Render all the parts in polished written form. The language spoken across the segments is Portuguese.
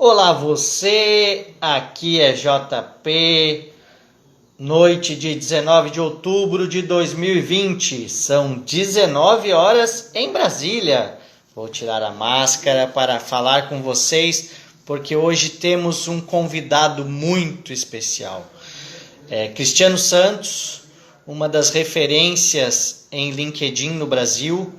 Olá você, aqui é JP, noite de 19 de outubro de 2020, são 19 horas em Brasília. Vou tirar a máscara para falar com vocês, porque hoje temos um convidado muito especial. Cristiano Santos, uma das referências em LinkedIn no Brasil,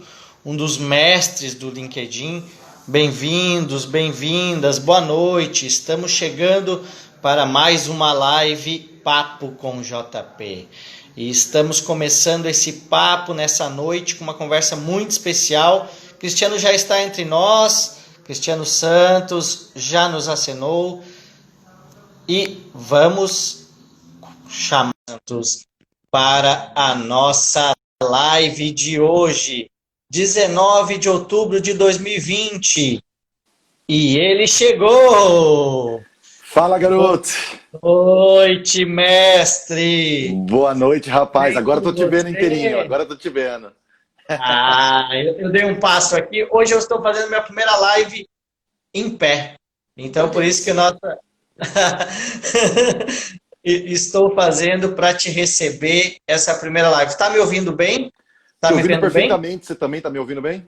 um dos mestres do LinkedIn. Bem-vindos, bem-vindas, boa noite. Estamos chegando para mais uma live Papo com JP. E estamos começando esse papo nessa noite com uma conversa muito especial. Cristiano já está entre nós, Cristiano Santos já nos acenou e vamos chamar para a nossa live de hoje, 19 de outubro de 2020. E ele chegou! Fala, garoto! Boa noite, mestre! Boa noite, rapaz. Bem Agora eu com tô te vendo inteirinho, você? agora eu tô te vendo. Eu dei um passo aqui. Hoje eu estou fazendo minha primeira live em pé. Então, Olha por isso que isso. nossa. Estou fazendo para te receber essa primeira live. Está me ouvindo bem? Está Te me ouvindo vendo bem? perfeitamente, você também tá me ouvindo bem?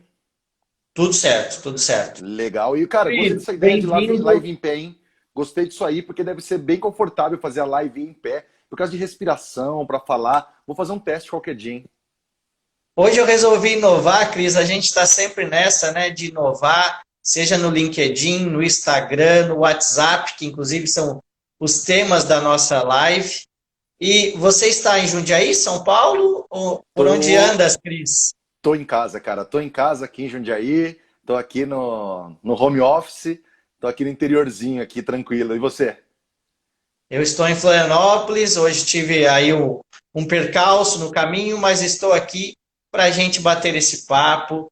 Tudo certo, tudo certo. Legal. E, cara, gostei Querido, dessa ideia de live bem-vindo. em pé, hein? Gostei disso aí, porque deve ser bem confortável fazer a live em pé, por causa de respiração, pra falar. Vou fazer um teste qualquer dia, hein? Hoje eu resolvi inovar, Cris. A gente está sempre nessa, né, de inovar, seja no LinkedIn, no Instagram, no WhatsApp, que inclusive são os temas da nossa live. E você está em Jundiaí, São Paulo, ou por onde Tô, andas, Cris? tô em casa, cara. Tô em casa aqui em Jundiaí, tô aqui no home office, tô aqui no interiorzinho aqui, tranquilo. E você? Eu estou em Florianópolis, hoje tive aí um percalço no caminho, mas estou aqui para a gente bater esse papo.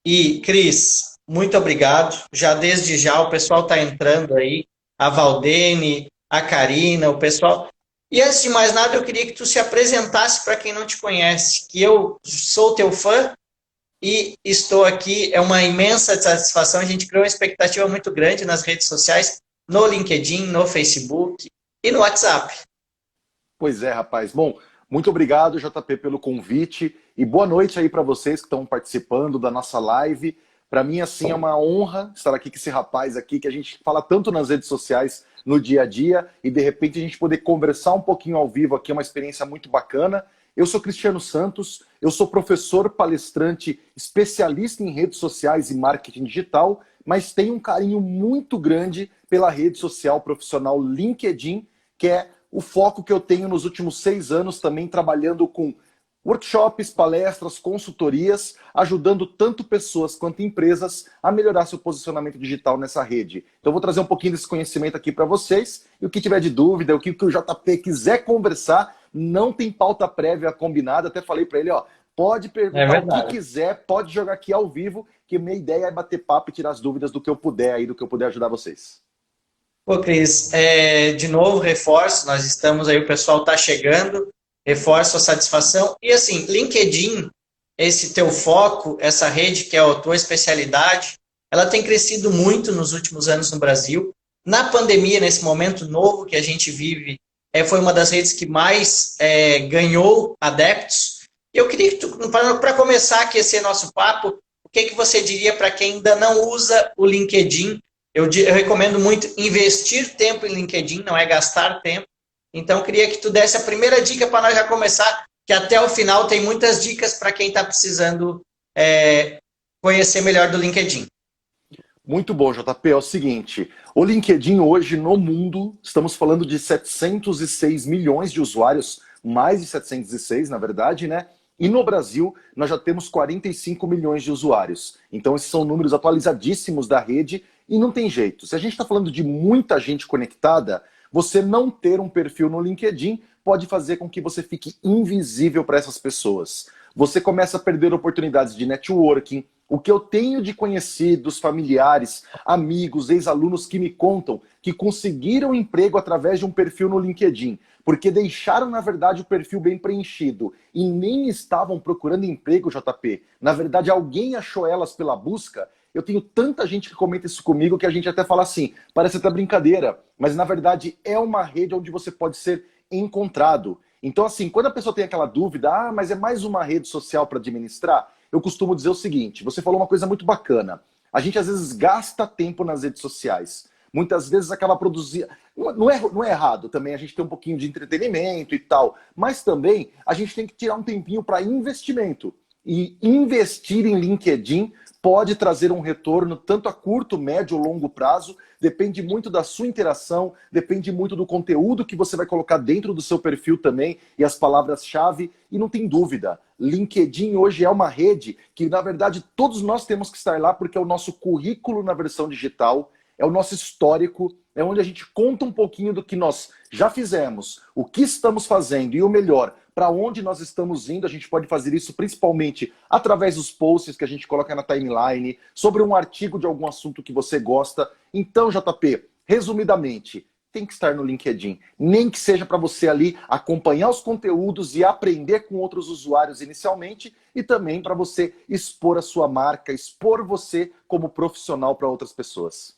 E, Cris, muito obrigado. Já desde já o pessoal está entrando aí, a Valdene, a Karina, o pessoal. E antes de mais nada, eu queria que tu se apresentasse para quem não te conhece, que eu sou teu fã e estou aqui. É uma imensa satisfação. A gente criou uma expectativa muito grande nas redes sociais, no LinkedIn, no Facebook e no WhatsApp. Pois é, rapaz. Bom, muito obrigado, JP, pelo convite e boa noite aí para vocês que estão participando da nossa live. Para mim, assim, é uma honra estar aqui com esse rapaz aqui, que a gente fala tanto nas redes sociais no dia a dia e de repente a gente poder conversar um pouquinho ao vivo aqui é uma experiência muito bacana. Eu sou Cristiano Santos, eu sou professor palestrante especialista em redes sociais e marketing digital, mas tenho um carinho muito grande pela rede social profissional LinkedIn, que é o foco que eu tenho nos últimos 6 anos também trabalhando com workshops, palestras, consultorias, ajudando tanto pessoas quanto empresas a melhorar seu posicionamento digital nessa rede. Então eu vou trazer um pouquinho desse conhecimento aqui para vocês e o que tiver de dúvida, o que o JP quiser conversar, não tem pauta prévia combinada, até falei para ele, ó, pode É perguntar o que verdade. quiser, pode jogar aqui ao vivo, que minha ideia é bater papo e tirar as dúvidas do que eu puder aí, do que eu puder ajudar vocês. Pô, Cris, de novo reforço, nós estamos aí, o pessoal está chegando, reforço a satisfação. E assim, LinkedIn, esse teu foco, essa rede que é a tua especialidade, ela tem crescido muito nos últimos anos no Brasil. Na pandemia, nesse momento novo que a gente vive, foi uma das redes que mais ganhou adeptos. E eu queria que tu, para começar a aquecer nosso papo, o que, que você diria para quem ainda não usa o LinkedIn? Eu recomendo muito investir tempo em LinkedIn, não é gastar tempo. Então, queria que tu desse a primeira dica para nós já começar, que até o final tem muitas dicas para quem está precisando conhecer melhor do LinkedIn. Muito bom, JP. É o seguinte, o LinkedIn hoje no mundo, estamos falando de 706 milhões de usuários, mais de 706 na verdade, né? E no Brasil, nós já temos 45 milhões de usuários. Então, esses são números atualizadíssimos da rede e não tem jeito. Se a gente está falando de muita gente conectada, você não ter um perfil no LinkedIn pode fazer com que você fique invisível para essas pessoas. Você começa a perder oportunidades de networking. O que eu tenho de conhecidos, familiares, amigos, ex-alunos que me contam que conseguiram emprego através de um perfil no LinkedIn, porque deixaram, na verdade, o perfil bem preenchido e nem estavam procurando emprego, JP. Na verdade, alguém achou elas pela busca. Eu tenho tanta gente que comenta isso comigo que a gente até fala assim, parece até brincadeira, mas na verdade é uma rede onde você pode ser encontrado. Então, assim, quando a pessoa tem aquela dúvida, mas é mais uma rede social para administrar, eu costumo dizer o seguinte, você falou uma coisa muito bacana. A gente às vezes gasta tempo nas redes sociais. Muitas vezes acaba produzindo. Não é errado também a gente ter um pouquinho de entretenimento e tal, mas também a gente tem que tirar um tempinho para investimento. E investir em LinkedIn pode trazer um retorno tanto a curto, médio ou longo prazo. Depende muito da sua interação, depende muito do conteúdo que você vai colocar dentro do seu perfil também e as palavras-chave. E não tem dúvida, LinkedIn hoje é uma rede que, na verdade, todos nós temos que estar lá porque é o nosso currículo na versão digital, é o nosso histórico, é onde a gente conta um pouquinho do que nós já fizemos, o que estamos fazendo e o melhor, para onde nós estamos indo. A gente pode fazer isso principalmente através dos posts que a gente coloca na timeline, sobre um artigo de algum assunto que você gosta. Então, JP, resumidamente, tem que estar no LinkedIn. Nem que seja para você ali acompanhar os conteúdos e aprender com outros usuários inicialmente e também para você expor a sua marca, expor você como profissional para outras pessoas.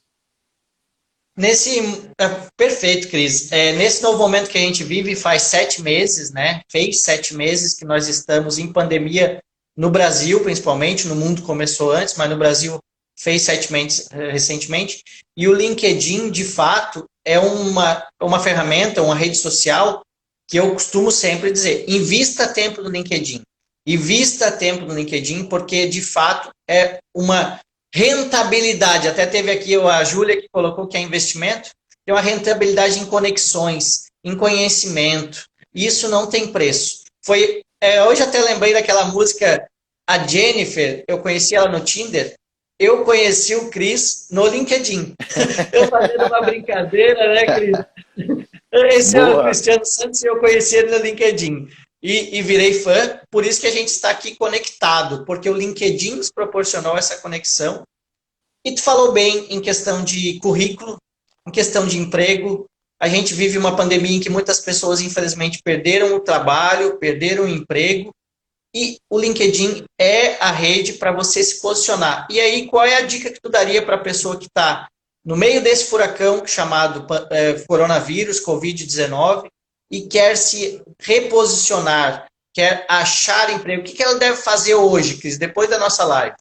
Perfeito, Cris. Nesse novo momento que a gente vive, faz 7 meses, né? Fez 7 meses que nós estamos em pandemia no Brasil, principalmente. No mundo começou antes, mas no Brasil fez 7 meses recentemente. E o LinkedIn, de fato, é uma ferramenta, uma rede social que eu costumo sempre dizer, invista tempo no LinkedIn. Invista tempo no LinkedIn porque, de fato, é uma rentabilidade. Até teve aqui a Júlia que colocou que é investimento. Tem uma rentabilidade em conexões, em conhecimento. Isso não tem preço. Hoje até lembrei daquela música, a Jennifer, eu conheci ela no Tinder, eu conheci o Cris no LinkedIn. Eu fazendo uma brincadeira, né, Cris? Esse é o Cristiano Santos e eu conheci ele no LinkedIn. E virei fã, por isso que a gente está aqui conectado, porque o LinkedIn nos proporcionou essa conexão. E tu falou bem em questão de currículo, em questão de emprego. A gente vive uma pandemia em que muitas pessoas, infelizmente, perderam o trabalho, perderam o emprego, e o LinkedIn é a rede para você se posicionar. E aí, qual é a dica que tu daria para a pessoa que está no meio desse furacão chamado coronavírus, Covid-19, e quer se reposicionar, quer achar emprego? O que ela deve fazer hoje, Cris, depois da nossa live?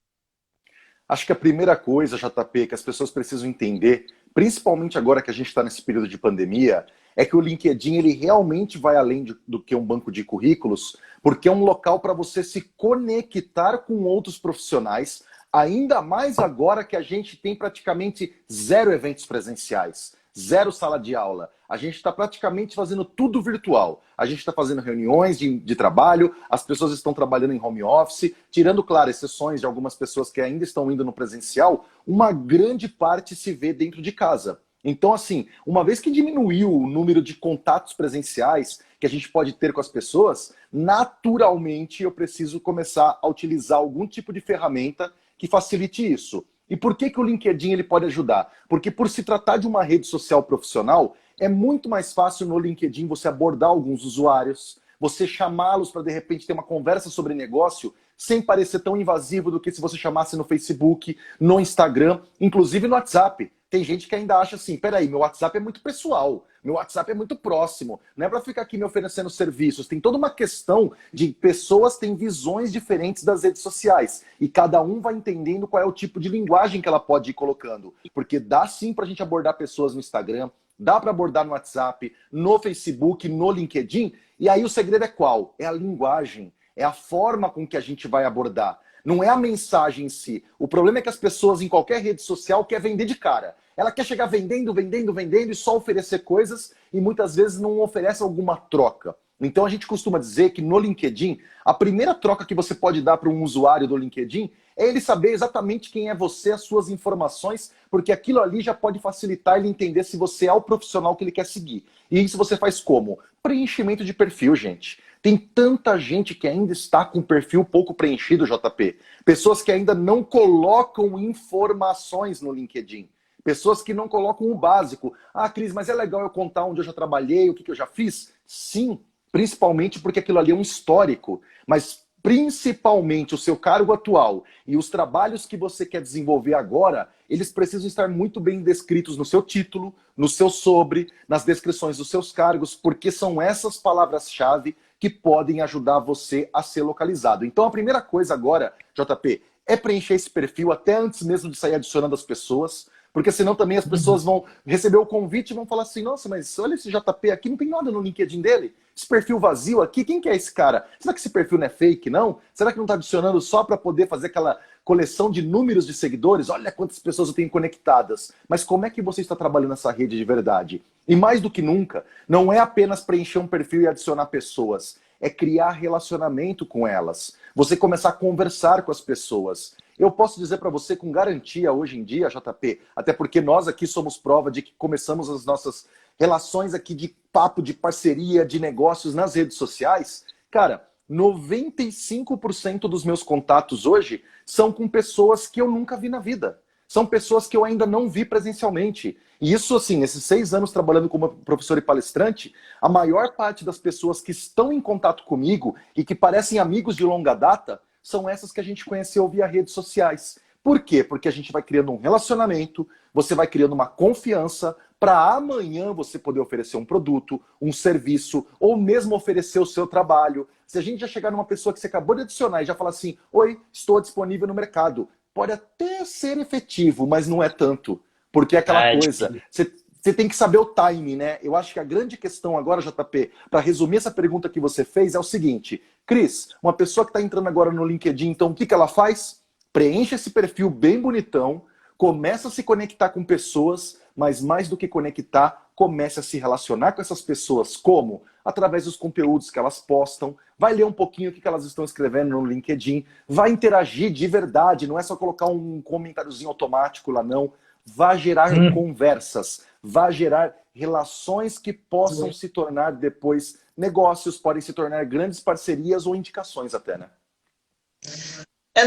Acho que a primeira coisa, JP, que as pessoas precisam entender, principalmente agora que a gente está nesse período de pandemia, é que o LinkedIn ele realmente vai além do que um banco de currículos, porque é um local para você se conectar com outros profissionais, ainda mais agora que a gente tem praticamente 0 eventos presenciais, 0 sala de aula. A gente está praticamente fazendo tudo virtual. A gente está fazendo reuniões de trabalho, as pessoas estão trabalhando em home office, tirando, claro, exceções de algumas pessoas que ainda estão indo no presencial, uma grande parte se vê dentro de casa. Então, assim, uma vez que diminuiu o número de contatos presenciais que a gente pode ter com as pessoas, naturalmente eu preciso começar a utilizar algum tipo de ferramenta que facilite isso. E por que o LinkedIn ele pode ajudar? Porque por se tratar de uma rede social profissional, é muito mais fácil no LinkedIn você abordar alguns usuários, você chamá-los para de repente ter uma conversa sobre negócio sem parecer tão invasivo do que se você chamasse no Facebook, no Instagram, inclusive no WhatsApp. Tem gente que ainda acha assim, peraí, meu WhatsApp é muito pessoal, meu WhatsApp é muito próximo, não é para ficar aqui me oferecendo serviços. Tem toda uma questão de pessoas têm visões diferentes das redes sociais e cada um vai entendendo qual é o tipo de linguagem que ela pode ir colocando. Porque dá sim para a gente abordar pessoas no Instagram, dá para abordar no WhatsApp, no Facebook, no LinkedIn, e aí o segredo é qual? É a linguagem, é a forma com que a gente vai abordar. Não é a mensagem em si. O problema é que as pessoas em qualquer rede social querem vender de cara. Ela quer chegar vendendo, vendendo, vendendo e só oferecer coisas e muitas vezes não oferece alguma troca. Então a gente costuma dizer que no LinkedIn, a primeira troca que você pode dar para um usuário do LinkedIn é ele saber exatamente quem é você, as suas informações, porque aquilo ali já pode facilitar ele entender se você é o profissional que ele quer seguir. E isso você faz como? Preenchimento de perfil, gente. Tem tanta gente que ainda está com perfil pouco preenchido, JP. Pessoas que ainda não colocam informações no LinkedIn. Pessoas que não colocam o básico. Ah, Cris, mas é legal eu contar onde eu já trabalhei, o que eu já fiz? Sim, principalmente porque aquilo ali é um histórico. Mas principalmente o seu cargo atual e os trabalhos que você quer desenvolver agora, eles precisam estar muito bem descritos no seu título, no seu sobre, nas descrições dos seus cargos, porque são essas palavras-chave que podem ajudar você a ser localizado. Então a primeira coisa agora, JP, é preencher esse perfil até antes mesmo de sair adicionando as pessoas, porque senão também as pessoas vão receber o convite e vão falar assim, nossa, mas olha esse JP aqui, não tem nada no LinkedIn dele. Esse perfil vazio aqui, quem que é esse cara? Será que esse perfil não é fake, não? Será que não está adicionando só para poder fazer aquela coleção de números de seguidores? Olha quantas pessoas eu tenho conectadas. Mas como é que você está trabalhando nessa rede de verdade? E mais do que nunca, não é apenas preencher um perfil e adicionar pessoas. É criar relacionamento com elas. Você começar a conversar com as pessoas. Eu posso dizer para você com garantia hoje em dia, JP, até porque nós aqui somos prova de que começamos as nossas relações aqui de papo, de parceria, de negócios nas redes sociais. Cara, 95% dos meus contatos hoje são com pessoas que eu nunca vi na vida. São pessoas que eu ainda não vi presencialmente. E isso, assim, nesses 6 anos trabalhando como professor e palestrante, a maior parte das pessoas que estão em contato comigo e que parecem amigos de longa data são essas que a gente conheceu via redes sociais. Por quê? Porque a gente vai criando um relacionamento, você vai criando uma confiança para amanhã você poder oferecer um produto, um serviço, ou mesmo oferecer o seu trabalho. Se a gente já chegar numa pessoa que você acabou de adicionar e já falar assim, oi, estou disponível no mercado, pode até ser efetivo, mas não é tanto. Porque é aquela coisa, você tem que saber o timing, né? Eu acho que a grande questão agora, JP, para resumir essa pergunta que você fez, é o seguinte. Cris, uma pessoa que está entrando agora no LinkedIn, então o que, que ela faz? Preenche esse perfil bem bonitão, começa a se conectar com pessoas, mas mais do que conectar, comece a se relacionar com essas pessoas. Como? Através dos conteúdos que elas postam, vai ler um pouquinho o que elas estão escrevendo no LinkedIn, vai interagir de verdade, não é só colocar um comentáriozinho automático lá, não. Vai gerar conversas, vai gerar relações que possam se tornar depois negócios, podem se tornar grandes parcerias ou indicações até, né?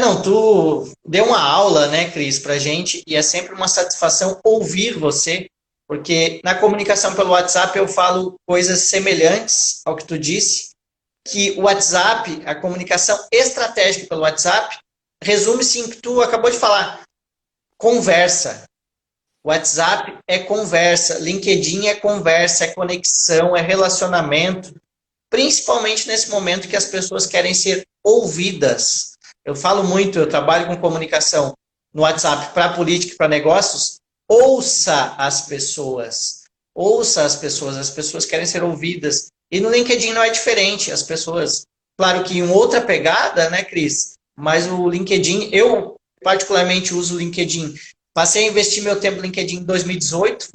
Não, tu deu uma aula, né, Cris, pra gente, e é sempre uma satisfação ouvir você, porque na comunicação pelo WhatsApp eu falo coisas semelhantes ao que tu disse, que o WhatsApp, a comunicação estratégica pelo WhatsApp, resume-se em que tu acabou de falar, conversa. WhatsApp é conversa, LinkedIn é conversa, é conexão, é relacionamento, principalmente nesse momento que as pessoas querem ser ouvidas. Eu falo muito, eu trabalho com comunicação no WhatsApp para política e para negócios. Ouça as pessoas. Ouça as pessoas querem ser ouvidas. E no LinkedIn não é diferente. As pessoas, claro que em outra pegada, né, Cris? Mas o LinkedIn, eu particularmente uso o LinkedIn. Passei a investir meu tempo no LinkedIn em 2018.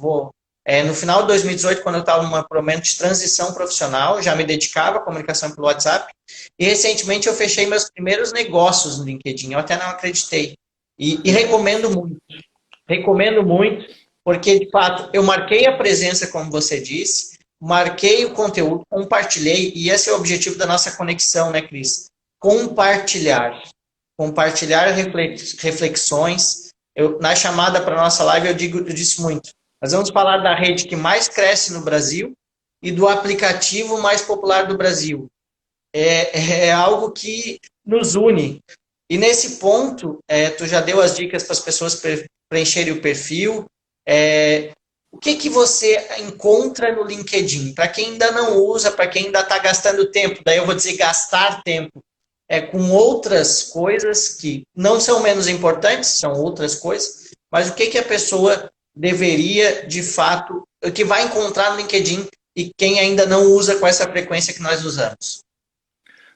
No final de 2018, quando eu estava num momento de transição profissional, já me dedicava à comunicação pelo WhatsApp. E recentemente eu fechei meus primeiros negócios no LinkedIn. Eu até não acreditei. E recomendo muito. Recomendo muito, porque, de fato, eu marquei a presença, como você disse, marquei o conteúdo, compartilhei, e esse é o objetivo da nossa conexão, né, Cris? Compartilhar. Compartilhar reflexões. Na chamada para a nossa live, eu disse muito. Nós vamos falar da rede que mais cresce no Brasil e do aplicativo mais popular do Brasil. É algo que nos une. E nesse ponto, tu já deu as dicas para as pessoas preencherem o perfil. O que você encontra no LinkedIn? Para quem ainda não usa, para quem ainda está gastando tempo, daí eu vou dizer gastar tempo, com outras coisas que não são menos importantes, são outras coisas, mas o que a pessoa deveria, de fato, o que vai encontrar no LinkedIn e quem ainda não usa com essa frequência que nós usamos?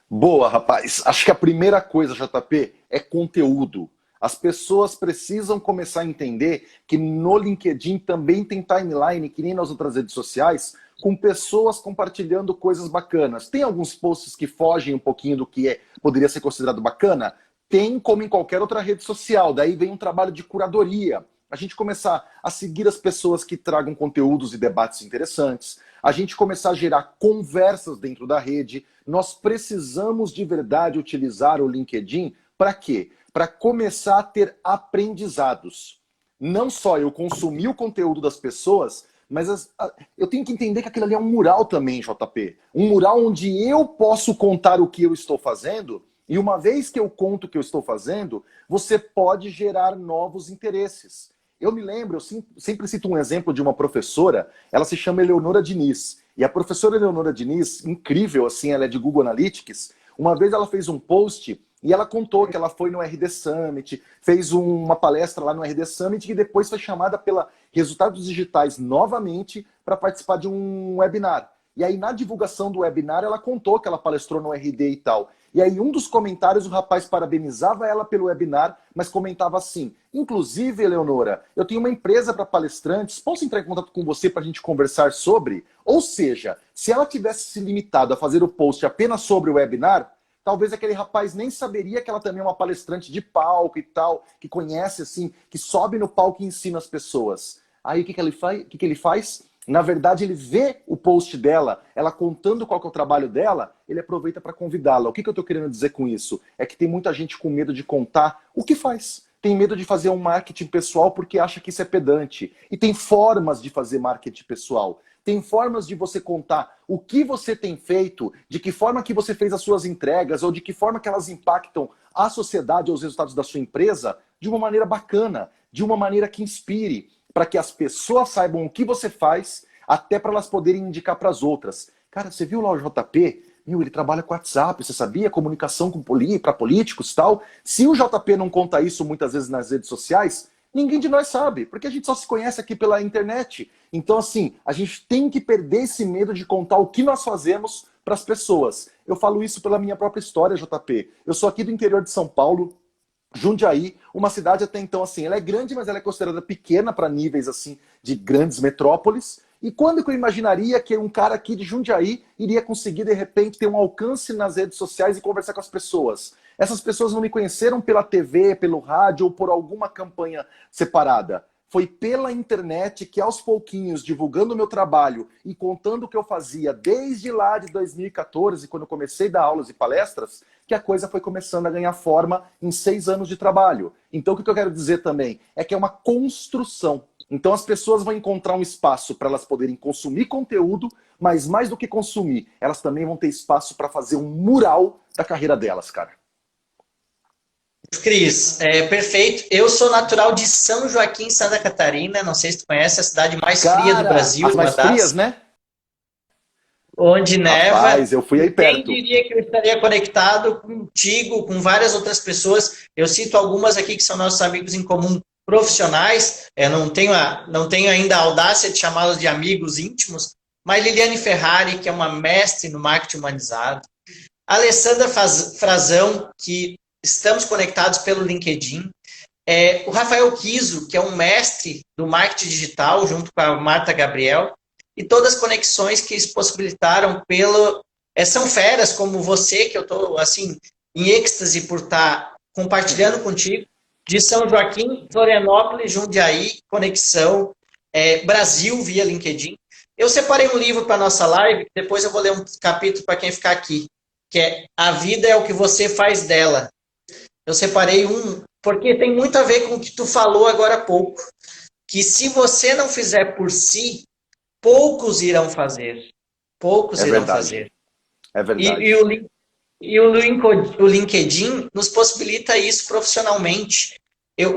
Boa, rapaz. Acho que a primeira coisa, JP, é conteúdo. As pessoas precisam começar a entender que no LinkedIn também tem timeline, que nem nas outras redes sociais, com pessoas compartilhando coisas bacanas. Tem alguns posts que fogem um pouquinho do que poderia ser considerado bacana? Tem, como em qualquer outra rede social. Daí vem um trabalho de curadoria. A gente começar a seguir as pessoas que tragam conteúdos e debates interessantes. A gente começar a gerar conversas dentro da rede. Nós precisamos de verdade utilizar o LinkedIn para quê? Para começar a ter aprendizados. Não só eu consumir o conteúdo das pessoas, mas eu tenho que entender que aquilo ali é um mural também, JP. Um mural onde eu posso contar o que eu estou fazendo E uma vez que eu conto o que eu estou fazendo, você pode gerar novos interesses. Eu me lembro, eu sempre cito um exemplo de uma professora, ela se chama Eleonora Diniz. E a professora Eleonora Diniz, incrível assim, ela é de Google Analytics, uma vez ela fez um post e ela contou que ela foi no RD Summit, fez uma palestra lá no RD Summit e depois foi chamada pela Resultados Digitais novamente para participar de um webinar. E aí na divulgação do webinar ela contou que ela palestrou no RD e tal. E aí um dos comentários o rapaz parabenizava ela pelo webinar, mas comentava assim: inclusive, Eleonora, eu tenho uma empresa para palestrantes, posso entrar em contato com você para a gente conversar sobre? Ou seja, se ela tivesse se limitado a fazer o post apenas sobre o webinar, talvez aquele rapaz nem saberia que ela também é uma palestrante de palco e tal, que conhece assim, que sobe no palco e ensina as pessoas. Aí o que ele faz? Na verdade, ele vê o post dela, ela contando qual que é o trabalho dela, ele aproveita para convidá-la. O que eu estou querendo dizer com isso? É que tem muita gente com medo de contar o que faz. Tem medo de fazer um marketing pessoal porque acha que isso é pedante. E tem formas de fazer marketing pessoal. Tem formas de você contar o que você tem feito, de que forma que você fez as suas entregas, ou de que forma que elas impactam a sociedade ou os resultados da sua empresa de uma maneira bacana, de uma maneira que inspire, para que as pessoas saibam o que você faz, até para elas poderem indicar para as outras. Cara, você viu lá o JP? Meu, ele trabalha com WhatsApp, você sabia? Comunicação para políticos e tal. Se o JP não conta isso muitas vezes nas redes sociais, ninguém de nós sabe, porque a gente só se conhece aqui pela internet. Então, assim, a gente tem que perder esse medo de contar o que nós fazemos para as pessoas. Eu falo isso pela minha própria história, JP. Eu sou aqui do interior de São Paulo, Jundiaí, uma cidade até então assim, ela é grande, mas ela é considerada pequena para níveis assim de grandes metrópoles. E quando que eu imaginaria que um cara aqui de Jundiaí iria conseguir de repente ter um alcance nas redes sociais e conversar com as pessoas? Essas pessoas não me conheceram pela TV, pelo rádio ou por alguma campanha separada. Foi pela internet que aos pouquinhos, divulgando o meu trabalho e contando o que eu fazia desde lá de 2014, quando eu comecei a dar aulas e palestras, que a coisa foi começando a ganhar forma em 6 anos de trabalho. Então o que eu quero dizer também é que é uma construção. Então as pessoas vão encontrar um espaço para elas poderem consumir conteúdo, mas mais do que consumir, elas também vão ter espaço para fazer um mural da carreira delas, cara. Cris, perfeito. Eu sou natural de São Joaquim, Santa Catarina. Não sei se tu conhece, a cidade mais fria do Brasil. As mais frias, né? Onde neva. Rapaz, eu fui aí perto. Quem diria que eu estaria conectado contigo, com várias outras pessoas? Eu cito algumas aqui que são nossos amigos em comum profissionais. Não tenho ainda a audácia de chamá-los de amigos íntimos, mas Liliane Ferrari, que é uma mestre no marketing humanizado. Alessandra Frazão, que estamos conectados pelo LinkedIn. O Rafael Kiso, que é um mestre do marketing digital, junto com a Marta Gabriel. E todas as conexões que se possibilitaram são feras como você, que eu estou assim, em êxtase por estar compartilhando contigo, de São Joaquim, Florianópolis, Jundiaí, conexão, Brasil via LinkedIn. Eu separei um livro para a nossa live, depois eu vou ler um capítulo para quem ficar aqui, que é A Vida é o que você faz dela. Eu separei porque tem muito a ver com o que tu falou agora há pouco, que se você não fizer por si, poucos irão fazer. Poucos irão fazer. É verdade. E o LinkedIn nos possibilita isso profissionalmente.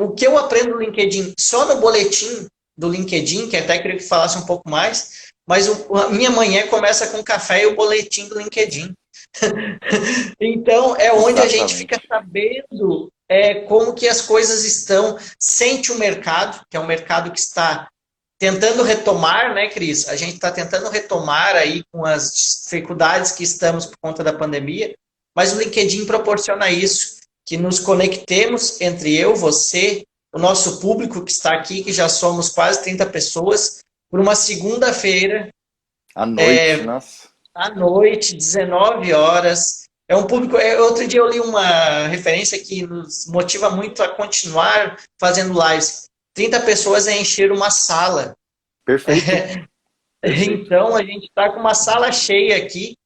O que eu aprendo no LinkedIn, só no boletim do LinkedIn, que até queria que falasse um pouco mais, mas a minha manhã começa com café e o boletim do LinkedIn. Então, é onde Exatamente. A gente fica sabendo como que as coisas estão, sente o mercado, que é um mercado que está tentando retomar, né, Cris? A gente está tentando retomar aí com as dificuldades que estamos por conta da pandemia, mas o LinkedIn proporciona isso, que nos conectemos entre eu, você, o nosso público que está aqui, que já somos quase 30 pessoas, por uma segunda-feira. À noite, nossa. À noite, 19 horas. É um público... Outro dia eu li uma referência que nos motiva muito a continuar fazendo lives. 30 pessoas é encher uma sala. Perfeito. Então, a gente está com uma sala cheia aqui,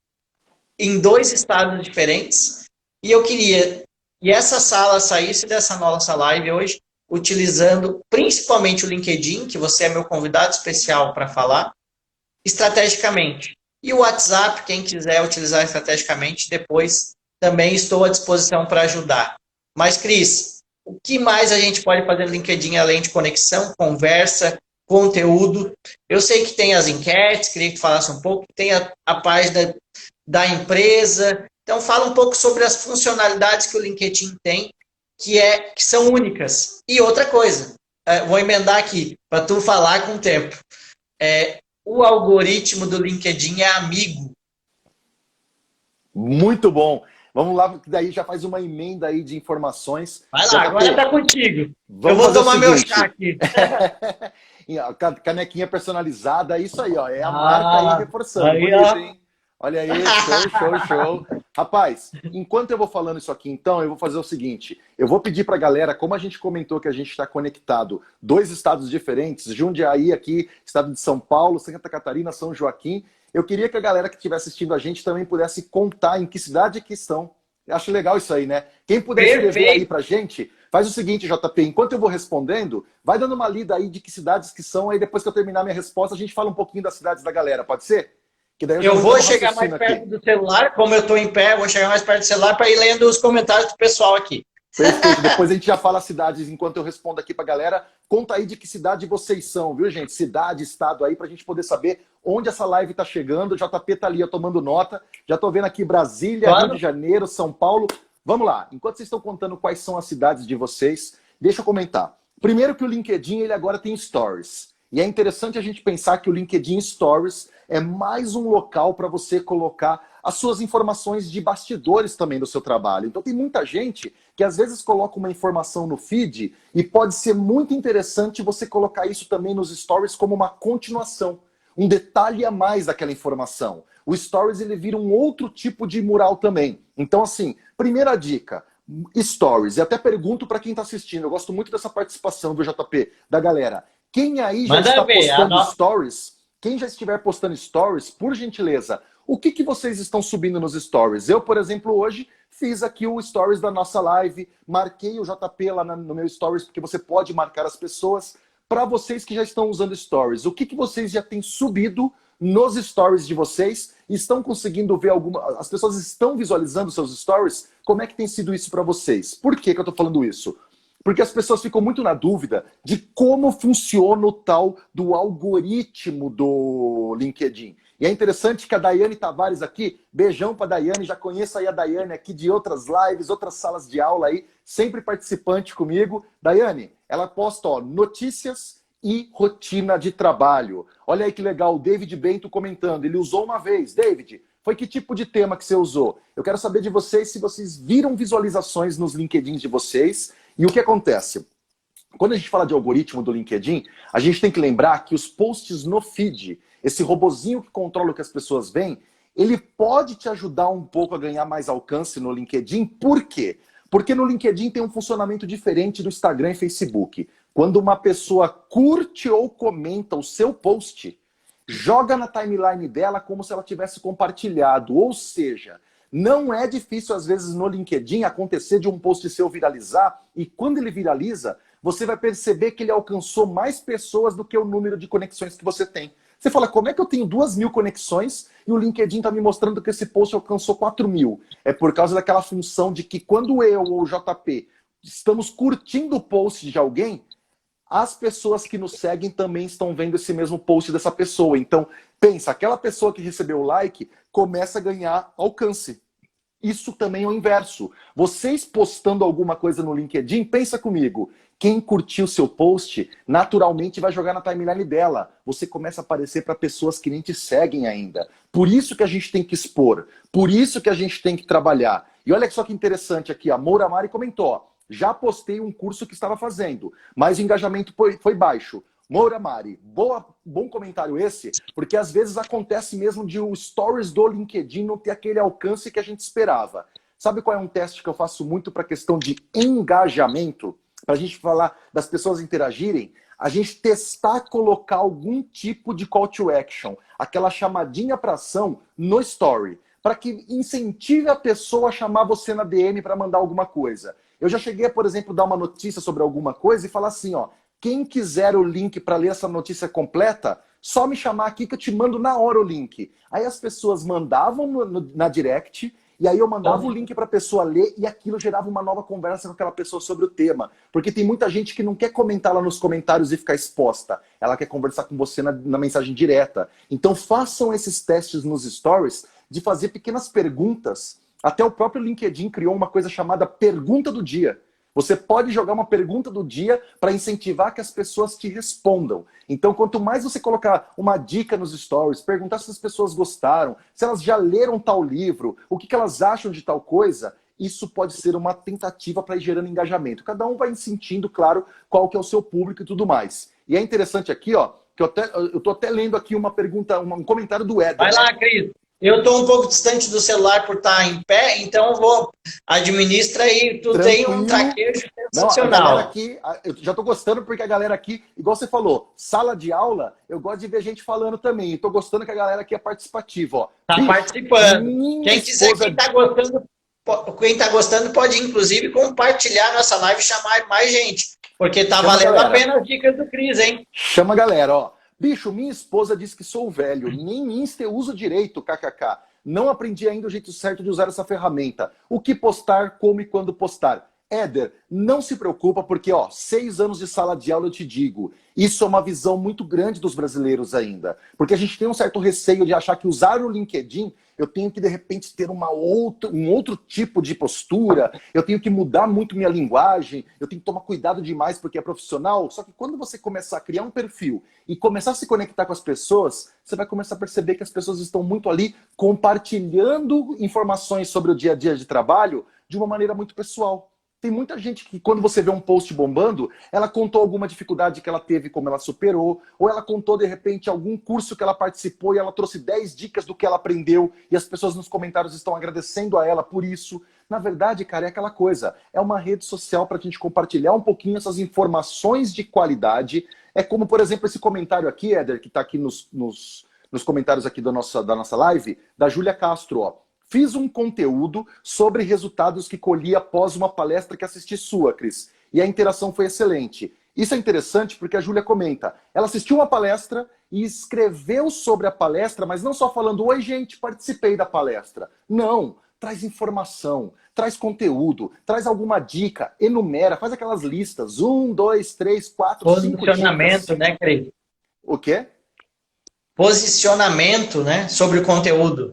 em 2 estados diferentes, e eu queria que essa sala saísse dessa nossa live hoje, utilizando principalmente o LinkedIn, que você é meu convidado especial para falar, estrategicamente. E o WhatsApp, quem quiser utilizar estrategicamente, depois também estou à disposição para ajudar. Mas, Cris, o que mais a gente pode fazer no LinkedIn além de conexão, conversa, conteúdo? Eu sei que tem as enquetes, queria que tu falasse um pouco, tem a página da empresa. Então, fala um pouco sobre as funcionalidades que o LinkedIn tem, que são únicas. E outra coisa, vou emendar aqui, para tu falar com o tempo. O algoritmo do LinkedIn é amigo. Muito bom. Vamos lá, que daí já faz uma emenda aí de informações. Vai lá, JP, agora está contigo. Eu vamos vou fazer o tomar meu seguinte. chá aqui. Canequinha personalizada, isso aí, ó. É a marca aí reforçando. Aí, Bonito, ó. hein? Olha aí, show. Rapaz, enquanto eu vou falando isso aqui, então, eu vou fazer o seguinte. Eu vou pedir pra galera, como a gente comentou que a gente está conectado, 2 estados diferentes, Jundiaí aqui, estado de São Paulo, Santa Catarina, São Joaquim. Eu queria que a galera que estiver assistindo a gente também pudesse contar em que cidade que estão. Eu acho legal isso aí, né? Quem puder escrever aí pra gente, faz o seguinte, JP, enquanto eu vou respondendo, vai dando uma lida aí de que cidades que são, aí depois que eu terminar minha resposta, a gente fala um pouquinho das cidades da galera, pode ser? Que daí Eu vou um chegar mais raciocínio perto aqui. do celular, como eu estou em pé, vou chegar mais perto do celular para ir lendo os comentários do pessoal aqui. Perfeito, depois a gente já fala as cidades enquanto eu respondo aqui pra galera. Conta aí de que cidade vocês são, viu, gente? Cidade, estado aí, pra gente poder saber onde essa live tá chegando. O JP tá ali, eu tomando nota. Já tô vendo aqui Brasília, Claro. Rio de Janeiro, São Paulo. Vamos lá, enquanto vocês estão contando quais são as cidades de vocês, deixa eu comentar. Primeiro que o LinkedIn, ele agora tem Stories. E é interessante a gente pensar que o LinkedIn Stories é mais um local para você colocar as suas informações de bastidores também do seu trabalho. Então tem muita gente que às vezes coloca uma informação no feed e pode ser muito interessante você colocar isso também nos stories como uma continuação, um detalhe a mais daquela informação. O stories ele vira um outro tipo de mural também. Então assim, primeira dica, stories. E até pergunto para quem está assistindo, eu gosto muito dessa participação do JP, da galera. Quem aí já está postando stories, quem já estiver postando stories, por gentileza, o que vocês estão subindo nos stories? Eu, por exemplo, hoje fiz aqui o stories da nossa live, marquei o JP lá no meu stories, porque você pode marcar as pessoas. Para vocês que já estão usando stories, o que vocês já têm subido nos stories de vocês? Estão conseguindo ver alguma... As pessoas estão visualizando seus stories? Como é que tem sido isso para vocês? Por que eu estou falando isso? Porque as pessoas ficam muito na dúvida de como funciona o tal do algoritmo do LinkedIn. E é interessante que a Daiane Tavares aqui, beijão para a Daiane, já conheço aí a Daiane aqui de outras lives, outras salas de aula aí, sempre participante comigo. Daiane, ela posta notícias e rotina de trabalho. Olha aí que legal, o David Bento comentando, ele usou uma vez. David, foi que tipo de tema que você usou? Eu quero saber de vocês se vocês viram visualizações nos LinkedIn de vocês. E o que acontece? Quando a gente fala de algoritmo do LinkedIn, a gente tem que lembrar que os posts no feed, esse robozinho que controla o que as pessoas veem, ele pode te ajudar um pouco a ganhar mais alcance no LinkedIn. Por quê? Porque no LinkedIn tem um funcionamento diferente do Instagram e Facebook. Quando uma pessoa curte ou comenta o seu post, joga na timeline dela como se ela tivesse compartilhado. Ou seja, não é difícil, às vezes, no LinkedIn acontecer de um post seu viralizar, e quando ele viraliza, você vai perceber que ele alcançou mais pessoas do que o número de conexões que você tem. Você fala, como é que eu tenho 2.000 conexões e o LinkedIn está me mostrando que esse post alcançou 4.000? É por causa daquela função de que quando eu ou o JP estamos curtindo o post de alguém, as pessoas que nos seguem também estão vendo esse mesmo post dessa pessoa. Então, pensa, aquela pessoa que recebeu o like começa a ganhar alcance. Isso também é o inverso. Vocês postando alguma coisa no LinkedIn, pensa comigo. Quem curtiu seu post, naturalmente vai jogar na timeline dela. Você começa a aparecer para pessoas que nem te seguem ainda. Por isso que a gente tem que expor. Por isso que a gente tem que trabalhar. E olha só que interessante aqui, a Moura Mari comentou, ó, já postei um curso que estava fazendo, mas o engajamento foi baixo. Moura Mari, bom comentário esse, porque às vezes acontece mesmo de o stories do LinkedIn não ter aquele alcance que a gente esperava. Sabe qual é um teste que eu faço muito para a questão de engajamento? Para a gente falar das pessoas interagirem, a gente testar colocar algum tipo de call to action, aquela chamadinha para ação no story, para que incentive a pessoa a chamar você na DM para mandar alguma coisa. Eu já cheguei a, por exemplo, dar uma notícia sobre alguma coisa e falar assim, ó, quem quiser o link para ler essa notícia completa, só me chamar aqui que eu te mando na hora o link. Aí as pessoas mandavam na direct E aí eu mandava o link para a pessoa ler e aquilo gerava uma nova conversa com aquela pessoa sobre o tema. Porque tem muita gente que não quer comentar lá nos comentários e ficar exposta. Ela quer conversar com você na mensagem direta. Então façam esses testes nos stories de fazer pequenas perguntas. Até o próprio LinkedIn criou uma coisa chamada Pergunta do Dia. Você pode jogar uma pergunta do dia para incentivar que as pessoas te respondam. Então, quanto mais você colocar uma dica nos stories, perguntar se as pessoas gostaram, se elas já leram tal livro, o que elas acham de tal coisa, isso pode ser uma tentativa para ir gerando engajamento. Cada um vai sentindo, claro, qual que é o seu público e tudo mais. E é interessante aqui, ó, que eu tô até lendo aqui uma pergunta, um comentário do Éder. Vai lá, Cris. Eu estou um pouco distante do celular por estar em pé, então eu vou administra aí. Tu tem um traquejo sensacional. Não, a galera aqui, eu já estou gostando porque a galera aqui, igual você falou, sala de aula, eu gosto de ver gente falando também. Estou gostando que a galera aqui é participativa, ó. Tá participando. Quem quiser, quem está gostando pode inclusive compartilhar nossa live e chamar mais gente, porque tá valendo a pena as dicas do Cris, hein? Chama a galera, ó. Bicho, minha esposa diz que sou velho, nem Insta eu uso direito, kkk. Não aprendi ainda o jeito certo de usar essa ferramenta. O que postar, como e quando postar. Éder, não se preocupa porque, ó, 6 anos de sala de aula eu te digo, isso é uma visão muito grande dos brasileiros ainda. Porque a gente tem um certo receio de achar que usar o LinkedIn, eu tenho que, de repente, ter um outro tipo de postura, eu tenho que mudar muito minha linguagem, eu tenho que tomar cuidado demais porque é profissional. Só que quando você começar a criar um perfil e começar a se conectar com as pessoas, você vai começar a perceber que as pessoas estão muito ali compartilhando informações sobre o dia a dia de trabalho de uma maneira muito pessoal. Tem muita gente que, quando você vê um post bombando, ela contou alguma dificuldade que ela teve, como ela superou, ou ela contou, de repente, algum curso que ela participou e ela trouxe 10 dicas do que ela aprendeu e as pessoas nos comentários estão agradecendo a ela por isso. Na verdade, cara, é aquela coisa. É uma rede social para a gente compartilhar um pouquinho essas informações de qualidade. É como, por exemplo, esse comentário aqui, Éder, que está aqui nos comentários aqui da nossa live, da Júlia Castro, ó. Fiz um conteúdo sobre resultados que colhi após uma palestra que assisti sua, Cris. E a interação foi excelente. Isso é interessante porque a Júlia comenta. Ela assistiu uma palestra e escreveu sobre a palestra, mas não só falando, oi gente, participei da palestra. Não, traz informação, traz conteúdo, traz alguma dica, enumera, faz aquelas listas. 1, 2, 3, 4, 5 dicas. Posicionamento, né, Cris? O quê? Posicionamento, né, sobre o conteúdo.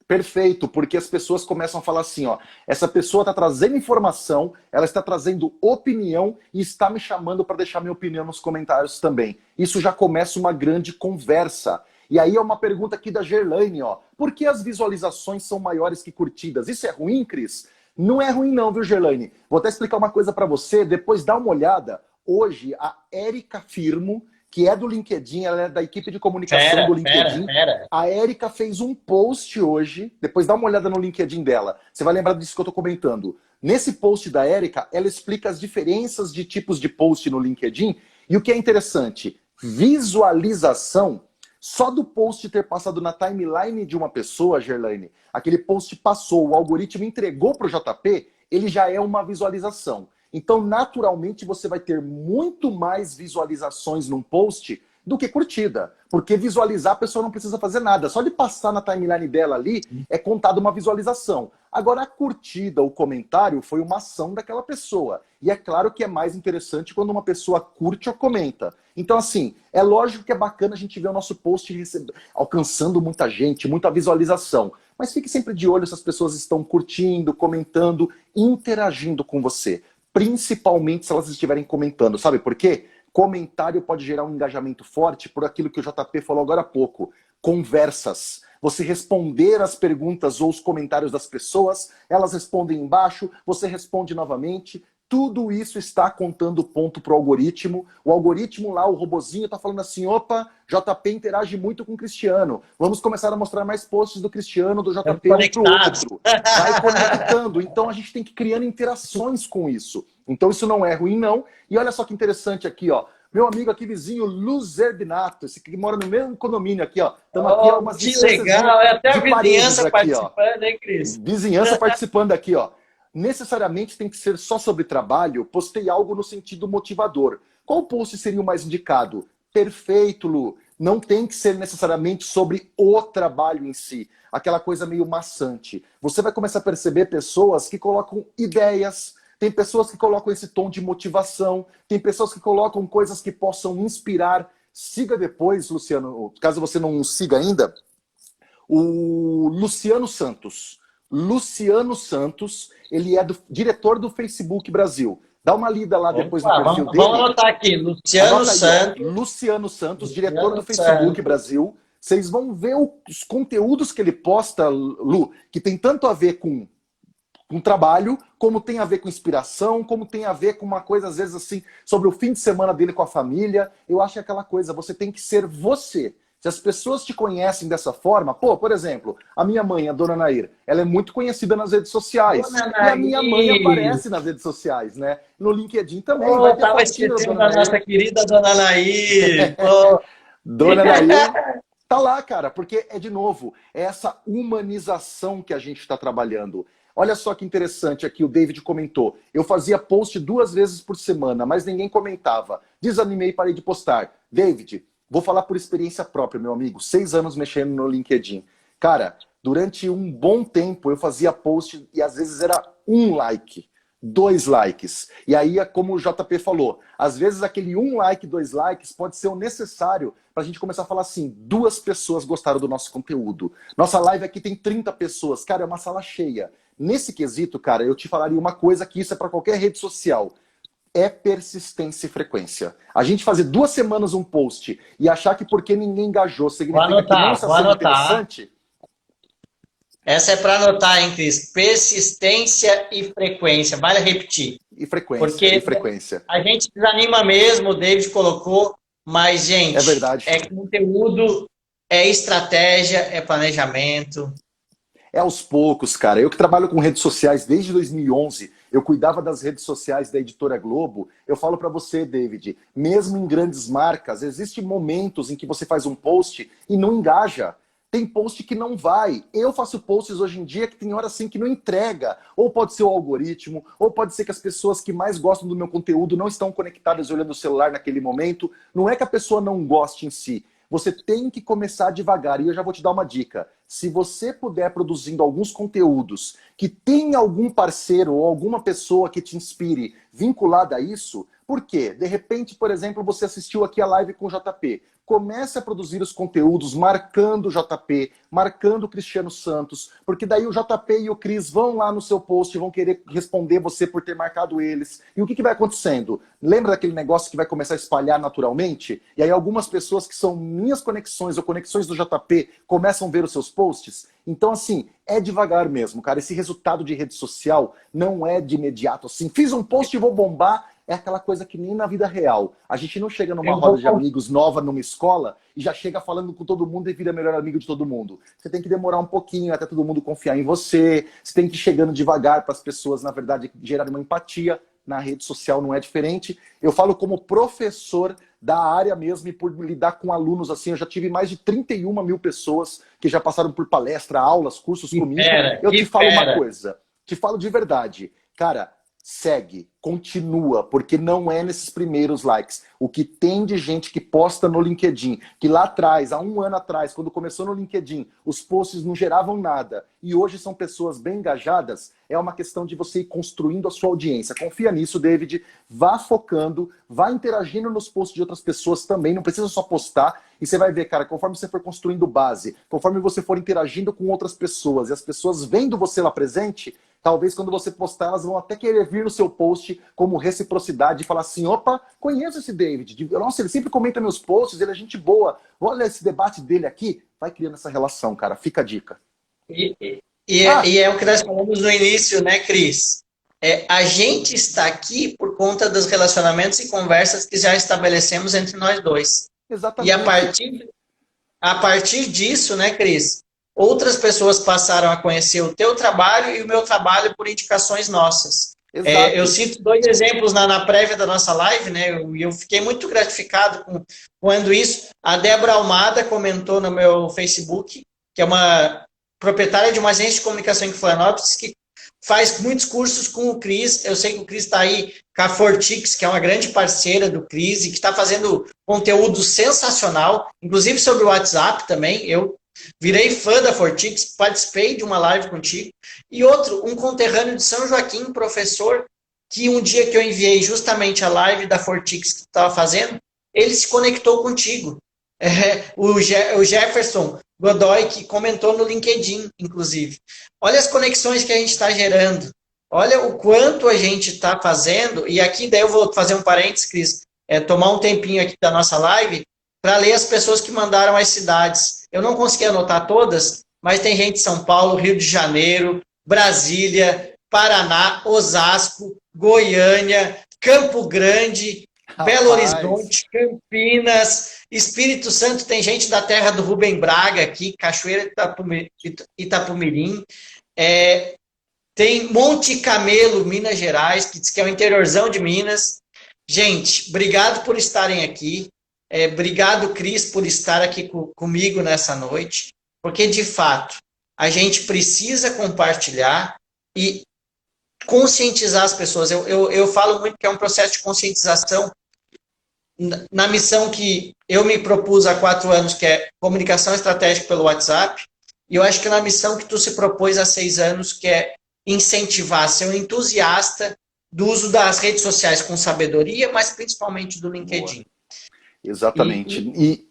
Perfeito, porque as pessoas começam a falar assim, ó, essa pessoa está trazendo informação, ela está trazendo opinião e está me chamando para deixar minha opinião nos comentários também. Isso já começa uma grande conversa. E aí é uma pergunta aqui da Gerlaine, ó, por que as visualizações são maiores que curtidas? Isso é ruim, Cris? Não é ruim não, viu, Gerlaine? Vou até explicar uma coisa para você, depois dá uma olhada. Hoje, a Érica Firmo, que é do LinkedIn, ela é da equipe de comunicação do LinkedIn. A Érica fez um post hoje, depois dá uma olhada no LinkedIn dela, você vai lembrar disso que eu estou comentando. Nesse post da Érica, ela explica as diferenças de tipos de post no LinkedIn, e o que é interessante, visualização, só do post ter passado na timeline de uma pessoa, Gerlaine, aquele post passou, o algoritmo entregou para o JP, ele já é uma visualização. Então, naturalmente, você vai ter muito mais visualizações num post do que curtida. Porque visualizar a pessoa não precisa fazer nada. Só de passar na timeline dela ali, é contada uma visualização. Agora, a curtida, o comentário, foi uma ação daquela pessoa. E é claro que é mais interessante quando uma pessoa curte ou comenta. Então, assim, é lógico que é bacana a gente ver o nosso post alcançando muita gente, muita visualização. Mas fique sempre de olho se as pessoas estão curtindo, comentando, interagindo com você. Principalmente se elas estiverem comentando. Sabe por quê? Comentário pode gerar um engajamento forte por aquilo que o JP falou agora há pouco. Conversas. Você responder as perguntas ou os comentários das pessoas, elas respondem embaixo, você responde novamente. Tudo isso está contando ponto para o algoritmo. O algoritmo lá, o robozinho, está falando assim, opa, JP interage muito com o Cristiano. Vamos começar a mostrar mais posts do Cristiano, do JP um para o outro. Vai conectando. Então a gente tem que ir criando interações com isso. Então isso não é ruim, não. E olha só que interessante aqui, ó. Meu amigo aqui, vizinho, Luzerbinato, esse que mora no mesmo condomínio aqui, ó. Estamos aqui há umas que legal, é até a vizinhança aqui, participando, hein, Cris? Vizinhança participando aqui, ó. Necessariamente tem que ser só sobre trabalho, postei algo no sentido motivador. Qual post seria o mais indicado? Perfeito, Lu. Não tem que ser necessariamente sobre o trabalho em si, aquela coisa meio maçante. Você vai começar a perceber pessoas que colocam ideias, tem pessoas que colocam esse tom de motivação, tem pessoas que colocam coisas que possam inspirar. Siga depois, Luciano, caso você não siga ainda, o Luciano Santos. Luciano Santos, ele é diretor do Facebook Brasil. Dá uma lida lá depois no perfil dele. Vamos anotar aqui, Luciano Santos. Luciano Santos, diretor do Facebook Brasil. Vocês vão ver os conteúdos que ele posta, Lu, que tem tanto a ver com trabalho, como tem a ver com inspiração, como tem a ver com uma coisa, às vezes, assim, sobre o fim de semana dele com a família. Eu acho que é aquela coisa, você tem que ser você. Se as pessoas te conhecem dessa forma, pô, por exemplo, a minha mãe, a Dona Nair, ela é muito conhecida nas redes sociais. E a minha mãe aparece nas redes sociais, né? No LinkedIn também. Oh, eu tava esquecendo da nossa querida Dona Nair. Dona Nair tá lá, cara, porque é, de novo, é essa humanização que a gente está trabalhando. Olha só que interessante aqui, o David comentou. Eu fazia post 2 vezes por semana, mas ninguém comentava. Desanimei e parei de postar. David, vou falar por experiência própria, meu amigo. 6 anos mexendo no LinkedIn. Cara, durante um bom tempo eu fazia post e às vezes era 1 like, 2 likes. E aí, como o JP falou, às vezes aquele 1 like, 2 likes pode ser o necessário para a gente começar a falar assim, 2 pessoas gostaram do nosso conteúdo. Nossa live aqui tem 30 pessoas. Cara, é uma sala cheia. Nesse quesito, cara, eu te falaria uma coisa que isso é para qualquer rede social. É persistência e frequência. A gente fazer 2 semanas um post e achar que porque ninguém engajou significa que não está sendo interessante. Essa é para anotar, hein, Cris? Persistência e frequência. Vale repetir. E frequência. Porque e frequência. A gente desanima mesmo, o David colocou, mas, gente, é verdade. É conteúdo, é estratégia, é planejamento. É aos poucos, cara. Eu que trabalho com redes sociais desde 2011, eu cuidava das redes sociais da Editora Globo. Eu falo para você, David, mesmo em grandes marcas, existem momentos em que você faz um post e não engaja. Tem post que não vai. Eu faço posts hoje em dia que tem hora assim que não entrega. Ou pode ser o algoritmo, ou pode ser que as pessoas que mais gostam do meu conteúdo não estão conectadas olhando o celular naquele momento. Não é que a pessoa não goste em si. Você tem que começar devagar. E eu já vou te dar uma dica. Se você puder produzindo alguns conteúdos que tem algum parceiro ou alguma pessoa que te inspire vinculada a isso, por quê? De repente, por exemplo, você assistiu aqui a live com o JP. Comece a produzir os conteúdos marcando o JP, marcando o Cristiano Santos, porque daí o JP e o Cris vão lá no seu post e vão querer responder você por ter marcado eles. E o que vai acontecendo? Lembra daquele negócio que vai começar a espalhar naturalmente? E aí algumas pessoas que são minhas conexões ou conexões do JP começam a ver os seus posts? Então, assim, é devagar mesmo, cara. Esse resultado de rede social não é de imediato, assim, fiz um post e vou bombar. É aquela coisa que nem na vida real. A gente não chega numa roda de amigos nova numa escola e já chega falando com todo mundo e vira melhor amigo de todo mundo. Você tem que demorar um pouquinho até todo mundo confiar em você. Você tem que ir chegando devagar para as pessoas, na verdade, gerar uma empatia. Na rede social não é diferente. Eu falo como professor da área mesmo e por lidar com alunos assim. Eu já tive mais de 31 mil pessoas que já passaram por palestra, aulas, cursos comigo. Eu te falo uma coisa. Te falo de verdade. Cara, segue, continua, porque não é nesses primeiros likes. O que tem de gente que posta no LinkedIn, que lá atrás, há 1 ano atrás, quando começou no LinkedIn, os posts não geravam nada, e hoje são pessoas bem engajadas, é uma questão de você ir construindo a sua audiência. Confia nisso, David, vá focando, vá interagindo nos posts de outras pessoas também, não precisa só postar, e você vai ver, cara, conforme você for construindo base, conforme você for interagindo com outras pessoas, e as pessoas vendo você lá presente, talvez quando você postar, elas vão até querer vir no seu post como reciprocidade e falar assim, opa, conheço esse David. Nossa, ele sempre comenta meus posts, ele é gente boa. Olha esse debate dele aqui. Vai criando essa relação, cara. Fica a dica. E é o que nós falamos no início, né, Cris? A gente está aqui por conta dos relacionamentos e conversas que já estabelecemos entre nós dois. Exatamente. E a partir disso, né, Cris? Outras pessoas passaram a conhecer o teu trabalho e o meu trabalho por indicações nossas. Eu cito 2 exemplos na prévia da nossa live, né? Eu fiquei muito gratificado quando isso. A Débora Almada comentou no meu Facebook, que é uma proprietária de uma agência de comunicação em Florianópolis, que faz muitos cursos com o Cris. Eu sei que o Cris está aí com a Fortix, que é uma grande parceira do Cris e que está fazendo conteúdo sensacional, inclusive sobre o WhatsApp também. Eu virei fã da Fortix, participei de uma live contigo. E outro, um conterrâneo de São Joaquim, professor, que um dia que eu enviei justamente a live da Fortix que tu estava fazendo, ele se conectou contigo. O Jefferson Godoy, que comentou no LinkedIn, inclusive. Olha as conexões que a gente está gerando. Olha o quanto a gente está fazendo. E aqui, daí eu vou fazer um parênteses, Cris, tomar um tempinho aqui da nossa live para ler as pessoas que mandaram as cidades. Eu não consegui anotar todas, mas tem gente de São Paulo, Rio de Janeiro, Brasília, Paraná, Osasco, Goiânia, Campo Grande, Belo Horizonte, Campinas, Espírito Santo, tem gente da terra do Rubem Braga aqui, Cachoeira Itapumirim, tem Monte Camelo, Minas Gerais, que diz que é o interiorzão de Minas. Gente, obrigado por estarem aqui, obrigado, Cris, por estar aqui comigo nessa noite, porque, de fato, a gente precisa compartilhar e conscientizar as pessoas. Eu falo muito que é um processo de conscientização na missão que eu me propus há 4 anos, que é comunicação estratégica pelo WhatsApp, e eu acho que na missão que tu se propôs há 6 anos, que é incentivar, ser um entusiasta do uso das redes sociais com sabedoria, mas principalmente do LinkedIn. Boa. Exatamente. E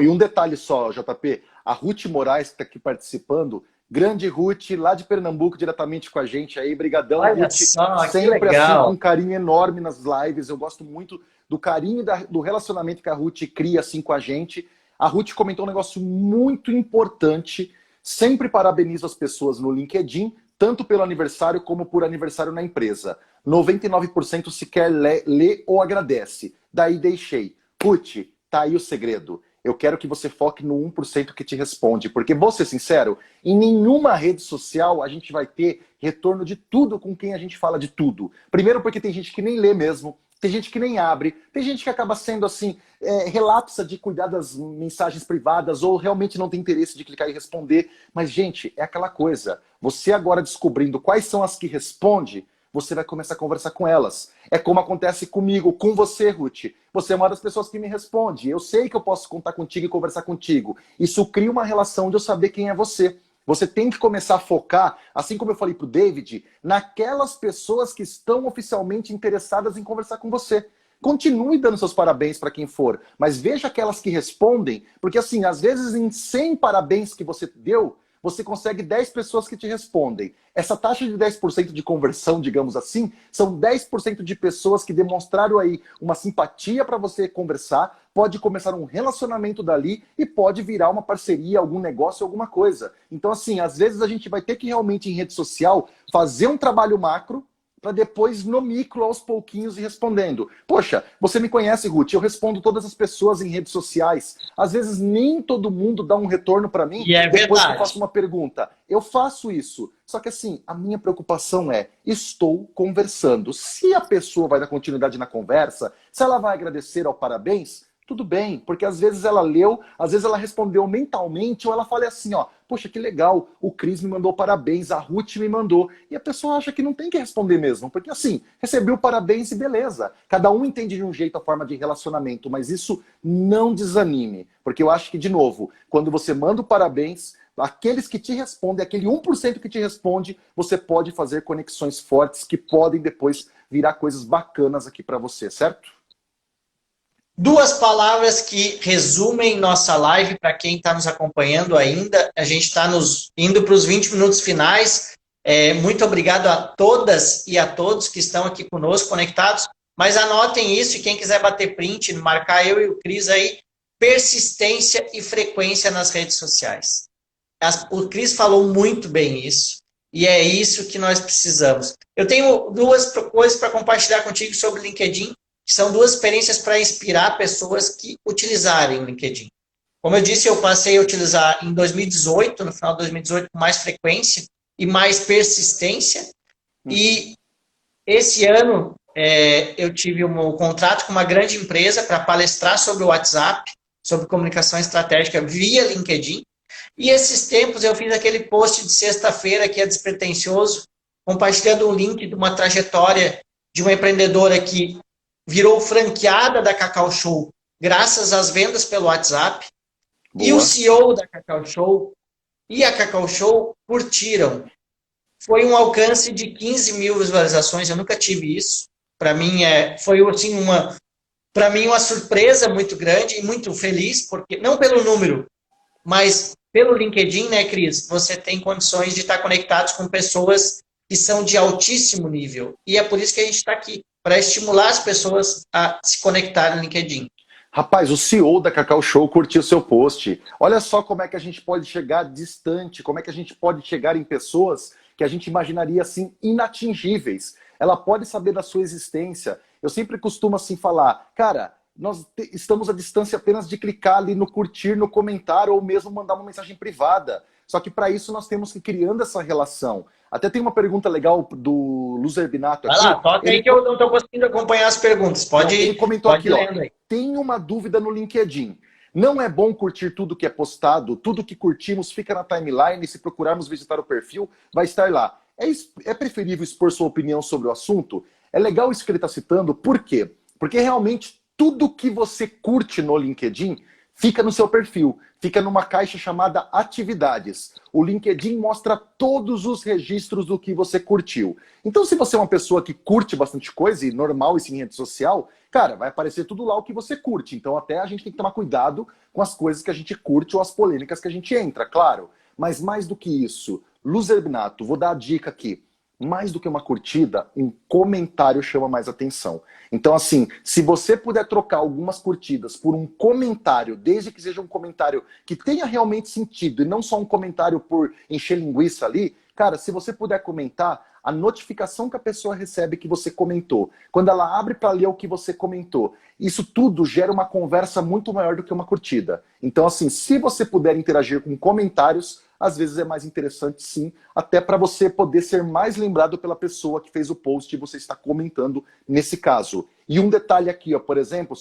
um detalhe só, JP, a Ruth Moraes que está aqui participando, grande Ruth, lá de Pernambuco, diretamente com a gente aí, brigadão, Olha Ruth, só, sempre assim, com um carinho enorme nas lives, eu gosto muito do carinho e do relacionamento que a Ruth cria assim com a gente. A Ruth comentou um negócio muito importante, sempre parabenizo as pessoas no LinkedIn, tanto pelo aniversário como por aniversário na empresa. 99% sequer lê ou agradece, daí deixei. Ruth, tá aí o segredo. Eu quero que você foque no 1% que te responde, porque, vou ser sincero, em nenhuma rede social a gente vai ter retorno de tudo com quem a gente fala de tudo. Primeiro porque tem gente que nem lê mesmo, tem gente que nem abre, tem gente que acaba sendo assim, relapsa de cuidar das mensagens privadas ou realmente não tem interesse de clicar e responder. Mas, gente, é aquela coisa, você agora descobrindo quais são as que responde, você vai começar a conversar com elas. É como acontece comigo, com você, Ruth. Você é uma das pessoas que me responde. Eu sei que eu posso contar contigo e conversar contigo. Isso cria uma relação de eu saber quem é você. Você tem que começar a focar, assim como eu falei para o David, naquelas pessoas que estão oficialmente interessadas em conversar com você. Continue dando seus parabéns para quem for, mas veja aquelas que respondem, porque assim, às vezes em 100 parabéns que você deu, você consegue 10 pessoas que te respondem. Essa taxa de 10% de conversão, digamos assim, são 10% de pessoas que demonstraram aí uma simpatia para você conversar, pode começar um relacionamento dali e pode virar uma parceria, algum negócio, alguma coisa. Então, assim, às vezes a gente vai ter que realmente em rede social fazer um trabalho macro para depois no micro, aos pouquinhos, ir respondendo. Poxa, você me conhece, Ruth, eu respondo todas as pessoas em redes sociais. Às vezes nem todo mundo dá um retorno para mim, e depois verdade. que eu faço uma pergunta. Eu faço isso. Só que assim, a minha preocupação é, estou conversando. Se a pessoa vai dar continuidade na conversa, se ela vai agradecer ao parabéns, tudo bem, porque às vezes ela leu, às vezes ela respondeu mentalmente, ou ela fala assim, ó, poxa, que legal, o Cris me mandou parabéns, a Ruth me mandou. E a pessoa acha que não tem que responder mesmo, porque assim, recebeu parabéns e beleza. Cada um entende de um jeito a forma de relacionamento, mas isso não desanime. Porque eu acho que, de novo, quando você manda o parabéns, aqueles que te respondem, aquele 1% que te responde, você pode fazer conexões fortes que podem depois virar coisas bacanas aqui para você, certo? 2 palavras que resumem nossa live para quem está nos acompanhando ainda. A gente está indo para os 20 minutos finais. Muito obrigado a todas e a todos que estão aqui conosco, conectados. Mas anotem isso e quem quiser bater print, marcar eu e o Cris aí, persistência e frequência nas redes sociais. O Cris falou muito bem isso e é isso que nós precisamos. Eu tenho 2 coisas para compartilhar contigo sobre o LinkedIn, que são 2 experiências para inspirar pessoas que utilizarem o LinkedIn. Como eu disse, eu passei a utilizar em 2018, no final de 2018, com mais frequência e mais persistência. E esse ano eu tive um contrato com uma grande empresa para palestrar sobre o WhatsApp, sobre comunicação estratégica via LinkedIn. E esses tempos eu fiz aquele post de sexta-feira que é despretensioso, compartilhando um link de uma trajetória de uma empreendedora que virou franqueada da Cacau Show graças às vendas pelo WhatsApp. Boa. E o CEO da Cacau Show e a Cacau Show curtiram. Foi um alcance de 15 mil visualizações, eu nunca tive isso. Para mim, foi assim, uma surpresa muito grande e muito feliz, porque não pelo número, mas pelo LinkedIn, né, Cris? Você tem condições de estar conectados com pessoas que são de altíssimo nível. E é por isso que a gente está aqui, para estimular as pessoas a se conectarem no LinkedIn. Rapaz, o CEO da Cacau Show curtiu seu post. Olha só como é que a gente pode chegar distante, como é que a gente pode chegar em pessoas que a gente imaginaria assim inatingíveis. Ela pode saber da sua existência. Eu sempre costumo assim falar, cara, nós estamos à distância apenas de clicar ali no curtir, no comentário ou mesmo mandar uma mensagem privada. Só que para isso nós temos que ir criando essa relação. Até tem uma pergunta legal do Luz Herbinato aqui. Vai lá, toca aí que eu não estou conseguindo acompanhar as perguntas. Pode ir. Ele comentou aqui, ó, tem uma dúvida no LinkedIn. Não é bom curtir tudo que é postado, tudo que curtimos fica na timeline, se procurarmos visitar o perfil, vai estar lá. É preferível expor sua opinião sobre o assunto? É legal isso que ele está citando, por quê? Porque realmente tudo que você curte no LinkedIn fica no seu perfil, fica numa caixa chamada atividades. O LinkedIn mostra todos os registros do que você curtiu. Então, se você é uma pessoa que curte bastante coisa, e normal isso em rede social, cara, vai aparecer tudo lá o que você curte. Então, até a gente tem que tomar cuidado com as coisas que a gente curte ou as polêmicas que a gente entra, claro. Mas mais do que isso, Luz Herbinato, vou dar a dica aqui. Mais do que uma curtida, um comentário chama mais atenção. Então, assim, se você puder trocar algumas curtidas por um comentário, desde que seja um comentário que tenha realmente sentido e não só um comentário por encher linguiça ali, cara, se você puder comentar, a notificação que a pessoa recebe que você comentou, quando ela abre para ler o que você comentou, isso tudo gera uma conversa muito maior do que uma curtida. Então, assim, se você puder interagir com comentários, às vezes é mais interessante sim, até para você poder ser mais lembrado pela pessoa que fez o post e você está comentando nesse caso. E um detalhe aqui, ó, por exemplo,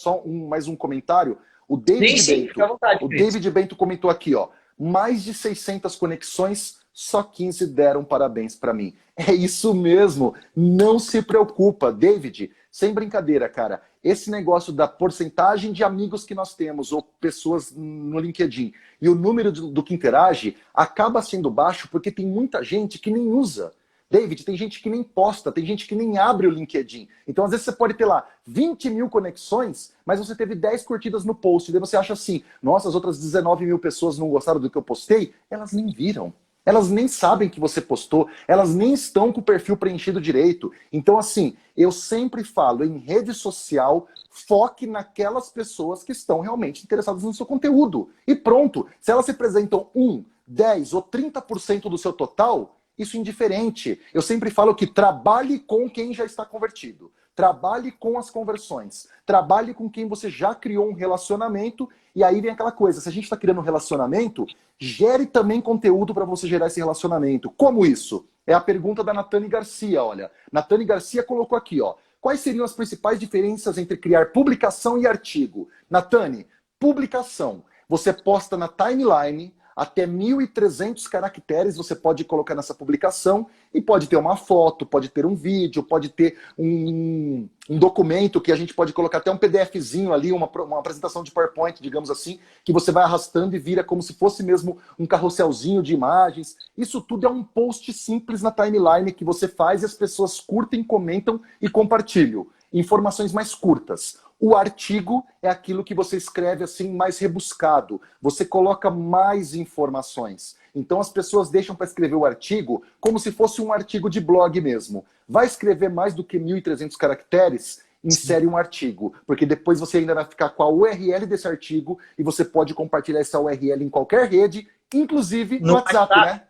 mais um comentário, o David Bento, fica à vontade, David Bento comentou aqui, ó, mais de 600 conexões, só 15 deram parabéns para mim. É isso mesmo, não se preocupa, David, sem brincadeira, cara, esse negócio da porcentagem de amigos que nós temos, ou pessoas no LinkedIn, e o número do que interage, acaba sendo baixo porque tem muita gente que nem usa. David, tem gente que nem posta, tem gente que nem abre o LinkedIn. Então, às vezes, você pode ter lá 20 mil conexões, mas você teve 10 curtidas no post. E daí você acha assim, nossa, as outras 19 mil pessoas não gostaram do que eu postei? Elas nem viram. Elas nem sabem que você postou, elas nem estão com o perfil preenchido direito. Então, assim, eu sempre falo, em rede social, foque naquelas pessoas que estão realmente interessadas no seu conteúdo. E pronto, se elas representam 1, 10 ou 30% do seu total, isso é indiferente. Eu sempre falo que trabalhe com quem já está convertido. Trabalhe com as conversões. Trabalhe com quem você já criou um relacionamento. E aí vem aquela coisa, se a gente está criando um relacionamento, gere também conteúdo para você gerar esse relacionamento. Como isso? É a pergunta da Natane Garcia, olha. Natane Garcia colocou aqui, ó. Quais seriam as principais diferenças entre criar publicação e artigo? Natane, publicação. Você posta na timeline, até 1.300 caracteres você pode colocar nessa publicação e pode ter uma foto, pode ter um vídeo, pode ter um documento que a gente pode colocar até um PDFzinho ali, uma apresentação de PowerPoint, digamos assim, que você vai arrastando e vira como se fosse mesmo um carrosselzinho de imagens. Isso tudo é um post simples na timeline que você faz e as pessoas curtem, comentam e compartilham. Informações mais curtas. O artigo é aquilo que você escreve assim mais rebuscado. Você coloca mais informações. Então as pessoas deixam para escrever o artigo como se fosse um artigo de blog mesmo. Vai escrever mais do que 1.300 caracteres? Insere um artigo. Porque depois você ainda vai ficar com a URL desse artigo e você pode compartilhar essa URL em qualquer rede, inclusive no WhatsApp, né?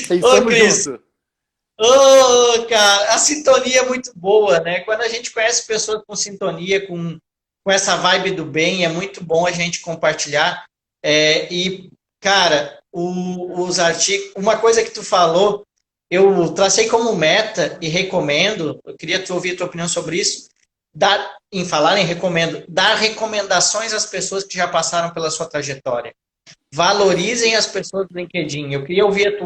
Pensamos junto. Ô, cara, a sintonia é muito boa, né? Quando a gente conhece pessoas com sintonia, com essa vibe do bem, é muito bom a gente compartilhar. E, cara, os artigos... Uma coisa que tu falou, eu tracei como meta e recomendo, eu queria ouvir a tua opinião sobre isso, recomendo, dar recomendações às pessoas que já passaram pela sua trajetória. Valorizem as pessoas do LinkedIn. Eu queria ouvir a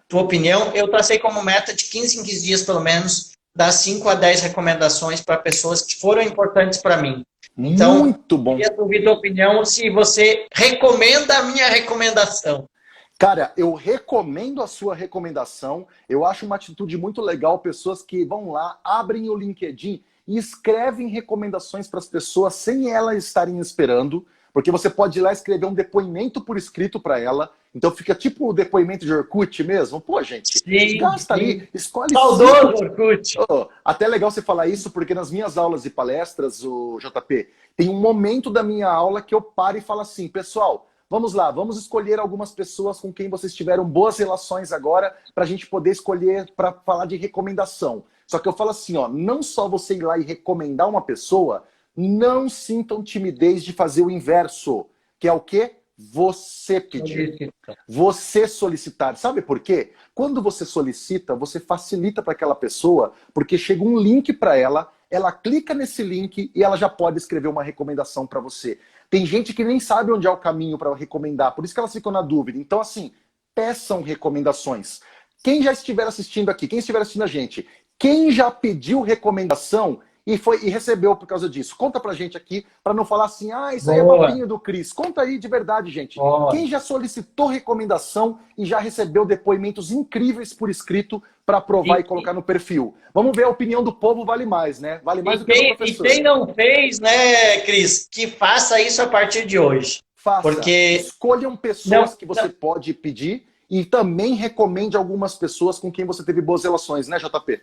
tua opinião. Eu tracei como meta de 15 em 15 dias, pelo menos, dar 5 a 10 recomendações para pessoas que foram importantes para mim. Então, Muito bom. queria ouvir a tua opinião se você recomenda a minha recomendação. Cara, eu recomendo a sua recomendação. Eu acho uma atitude muito legal pessoas que vão lá, abrem o LinkedIn e escrevem recomendações para as pessoas sem elas estarem esperando, porque você pode ir lá escrever um depoimento por escrito para ela. Então fica tipo o depoimento de Orkut mesmo. Pô, gente, Sim, gasta sim. ali, escolhe Saudoso 5. Orkut. Oh, até legal você falar isso, porque nas minhas aulas e palestras, o JP, tem um momento da minha aula que eu paro e falo assim, pessoal, vamos lá, vamos escolher algumas pessoas com quem vocês tiveram boas relações agora, para a gente poder escolher para falar de recomendação. Só que eu falo assim, ó, não só você ir lá e recomendar uma pessoa, não sintam timidez de fazer o inverso, que é o quê? Você pedir. Você solicitar. Sabe por quê? Quando você solicita, você facilita para aquela pessoa, porque chega um link para ela, ela clica nesse link e ela já pode escrever uma recomendação para você. Tem gente que nem sabe onde é o caminho para recomendar, por isso que elas ficam na dúvida. Então, assim, peçam recomendações. Quem já estiver assistindo aqui, quem estiver assistindo a gente, quem já pediu recomendação e recebeu por causa disso? Conta pra gente aqui, para não falar assim, ah, isso aí é papinho do Cris. Conta aí de verdade, gente. Quem já solicitou recomendação e já recebeu depoimentos incríveis por escrito para aprovar e colocar no perfil? Vamos ver, a opinião do povo vale mais, né? Vale mais do que o professor. E quem não fez, né, Cris, que faça isso a partir de hoje. Faça. Porque escolham pessoas que você pode pedir e também recomende algumas pessoas com quem você teve boas relações, né, JP?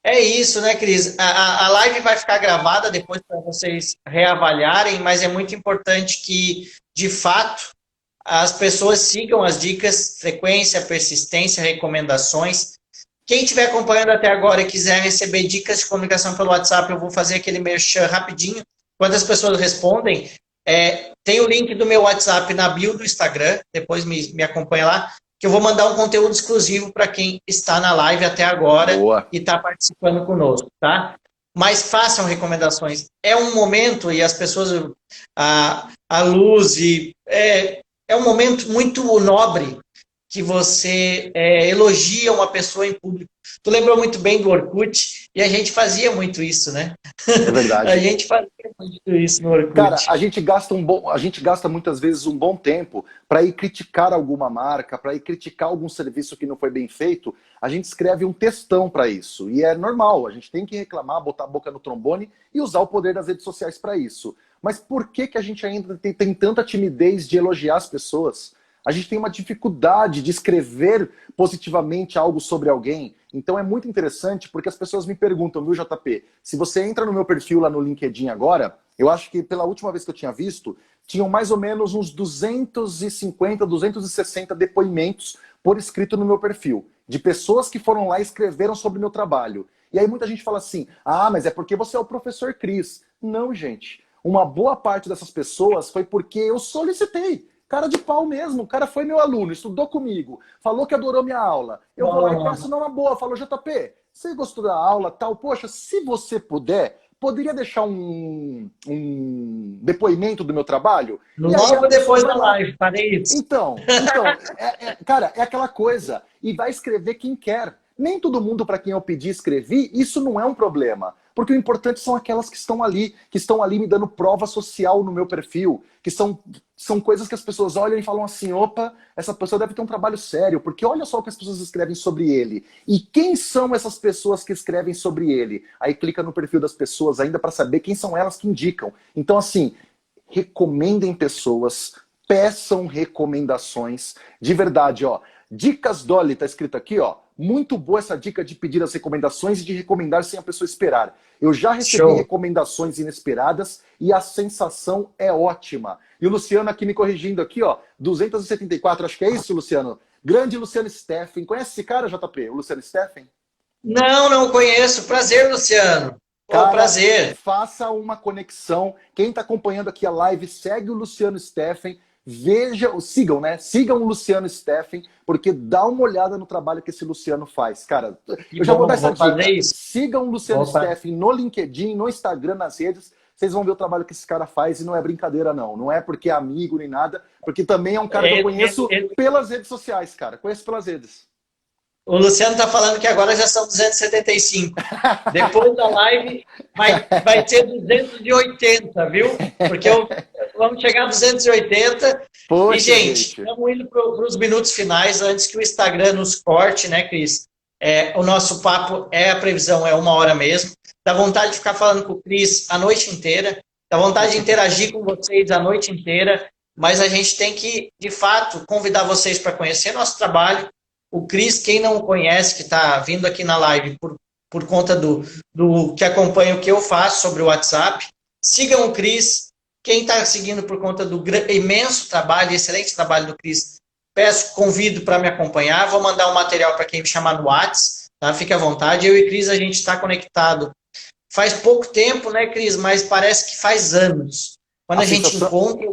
É isso, né, Cris? A live vai ficar gravada depois para vocês reavaliarem, mas é muito importante que, de fato, as pessoas sigam as dicas, frequência, persistência, recomendações. Quem estiver acompanhando até agora e quiser receber dicas de comunicação pelo WhatsApp, eu vou fazer aquele merchan rapidinho. Quando as pessoas respondem, tem o link do meu WhatsApp na bio do Instagram, depois me acompanha lá, que eu vou mandar um conteúdo exclusivo para quem está na live até agora. Boa. E está participando conosco, tá? Mas façam recomendações. É um momento, e as pessoas, a luz, é um momento muito nobre que você elogia uma pessoa em público. Tu lembrou muito bem do Orkut, e a gente fazia muito isso, né? É verdade. A gente fazia muito isso no Orkut. Cara, a gente gasta muitas vezes um bom tempo para ir criticar alguma marca, para ir criticar algum serviço que não foi bem feito. A gente escreve um textão para isso. E é normal, a gente tem que reclamar, botar a boca no trombone e usar o poder das redes sociais para isso. Mas por que a gente ainda tem tanta timidez de elogiar as pessoas? A gente tem uma dificuldade de escrever positivamente algo sobre alguém. Então é muito interessante porque as pessoas me perguntam, viu, JP? Se você entra no meu perfil lá no LinkedIn agora, eu acho que pela última vez que eu tinha visto, tinham mais ou menos uns 250, 260 depoimentos por escrito no meu perfil, de pessoas que foram lá e escreveram sobre o meu trabalho. E aí muita gente fala assim, ah, mas é porque você é o professor Cris. Não, gente. Uma boa parte dessas pessoas foi porque eu solicitei. Cara de pau mesmo, o cara foi meu aluno, estudou comigo, falou que adorou minha aula. Eu vou lá e passo numa boa, falo, JP, você gostou da aula, tal? Poxa, se você puder, poderia deixar um depoimento do meu trabalho? Logo depois da live, farei isso. Então cara, é aquela coisa, e vai escrever quem quer. Nem todo mundo para quem eu pedi escrevi, isso não é um problema. Porque o importante são aquelas que estão ali me dando prova social no meu perfil, que são coisas que as pessoas olham e falam assim, opa, essa pessoa deve ter um trabalho sério, porque olha só o que as pessoas escrevem sobre ele. E quem são essas pessoas que escrevem sobre ele? Aí clica no perfil das pessoas ainda para saber quem são elas que indicam. Então assim, recomendem pessoas, peçam recomendações, de verdade, ó. Dicas Dolly, tá escrito aqui, ó. Muito boa essa dica de pedir as recomendações e de recomendar sem a pessoa esperar. Eu já recebi recomendações inesperadas e a sensação é ótima. E o Luciano aqui me corrigindo aqui, ó. 274, acho que é isso, Luciano? Grande Luciano Steffen. Conhece esse cara, JP? O Luciano Steffen? Não conheço. Prazer, Luciano. Cara, prazer. Faça uma conexão. Quem está acompanhando aqui a live, segue o Luciano Steffen. Sigam, né? Sigam o Luciano Steffen, porque dá uma olhada no trabalho que esse Luciano faz. Cara, eu já vou dar essa dica. Sigam o Luciano Steffen no LinkedIn, no Instagram, nas redes. vocês vão ver o trabalho que esse cara faz e não é brincadeira, não. Não é porque é amigo nem nada, porque também é um cara que eu conheço pelas redes sociais, cara. Conheço pelas redes. O Luciano está falando que agora já são 275. Depois da live vai ser 280, viu? Porque vamos chegar a 280. Poxa, e, gente, estamos indo para os minutos finais, antes que o Instagram nos corte, né, Cris? O nosso papo a previsão é 1 hora mesmo. Dá vontade de ficar falando com o Cris a noite inteira. Dá vontade de interagir com vocês a noite inteira. Mas a gente tem que, de fato, convidar vocês para conhecer nosso trabalho. O Cris, quem não o conhece, que está vindo aqui na live por conta do que acompanha o que eu faço sobre o WhatsApp, sigam o Cris. Quem está seguindo por conta do imenso trabalho, excelente trabalho do Cris, convido para me acompanhar. Vou mandar um material para quem me chamar no WhatsApp, tá? Fique à vontade. Eu e Cris, a gente está conectado. Faz pouco tempo, né, Cris? Mas parece que faz anos. Quando a gente encontra...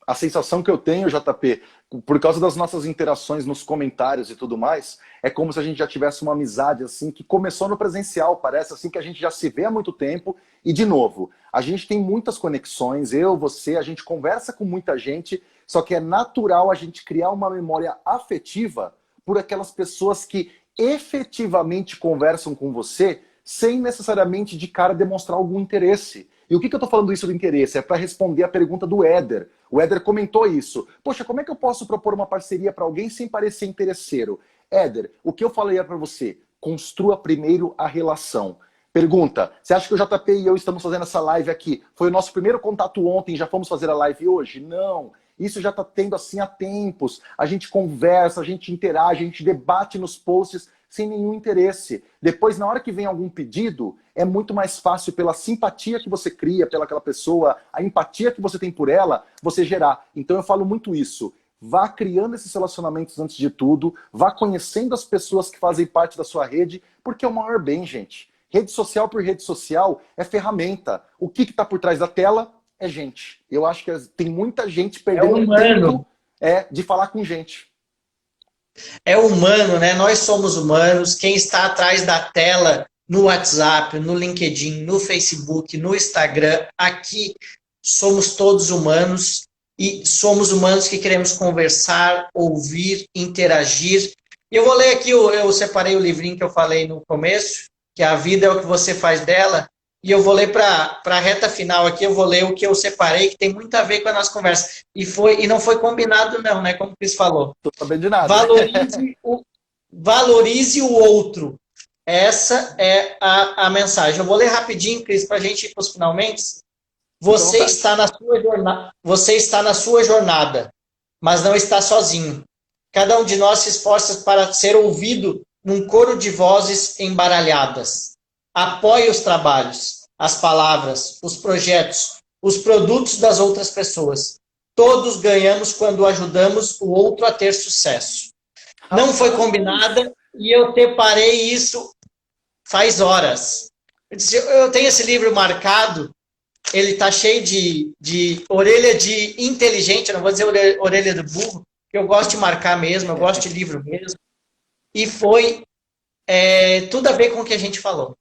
A sensação que eu tenho, JP, por causa das nossas interações nos comentários e tudo mais, é como se a gente já tivesse uma amizade assim que começou no presencial, parece assim que a gente já se vê há muito tempo. E de novo, a gente tem muitas conexões, eu, você, a gente conversa com muita gente, só que é natural a gente criar uma memória afetiva por aquelas pessoas que efetivamente conversam com você sem necessariamente de cara demonstrar algum interesse. E o que eu estou falando isso do interesse? É para responder a pergunta do Éder. O Éder comentou isso. Poxa, como é que eu posso propor uma parceria para alguém sem parecer interesseiro? Éder, o que eu falaria para você? Construa primeiro a relação. Pergunta, você acha que o JP e eu estamos fazendo essa live aqui? Foi o nosso primeiro contato ontem, já fomos fazer a live hoje? Não. Isso já está tendo assim há tempos. A gente conversa, a gente interage, a gente debate nos posts sem nenhum interesse. Depois, na hora que vem algum pedido, é muito mais fácil pela simpatia que você cria pelaquela pessoa, a empatia que você tem por ela, você gerar. Então eu falo muito isso. Vá criando esses relacionamentos antes de tudo, vá conhecendo as pessoas que fazem parte da sua rede, porque é o maior bem, gente. Rede social por rede social é ferramenta. O que está por trás da tela é gente. Eu acho que tem muita gente perdendo tempo de falar com gente. É humano, né? Nós somos humanos. Quem está atrás da tela, no WhatsApp, no LinkedIn, no Facebook, no Instagram, aqui somos todos humanos e somos humanos que queremos conversar, ouvir, interagir. E eu vou ler aqui, eu separei o livrinho que eu falei no começo, que a vida é o que você faz dela, e eu vou ler para a reta final aqui, eu vou ler o que eu separei, que tem muito a ver com a nossa conversa. E não foi combinado não, né? Como o Cris falou. Tô sabendo de nada. Valorize o outro. Essa é a mensagem. Eu vou ler rapidinho, Cris, para a gente ir para os finalmente. Você está na sua jornada, mas não está sozinho. Cada um de nós se esforça para ser ouvido num coro de vozes embaralhadas. Apoie os trabalhos, as palavras, os projetos, os produtos das outras pessoas. Todos ganhamos quando ajudamos o outro a ter sucesso. Não foi combinada e eu separei isso faz horas. Eu tenho esse livro marcado, ele está cheio de orelha de inteligente, eu não vou dizer orelha do burro, porque eu gosto de marcar mesmo, eu gosto de livro mesmo. E foi tudo a ver com o que a gente falou.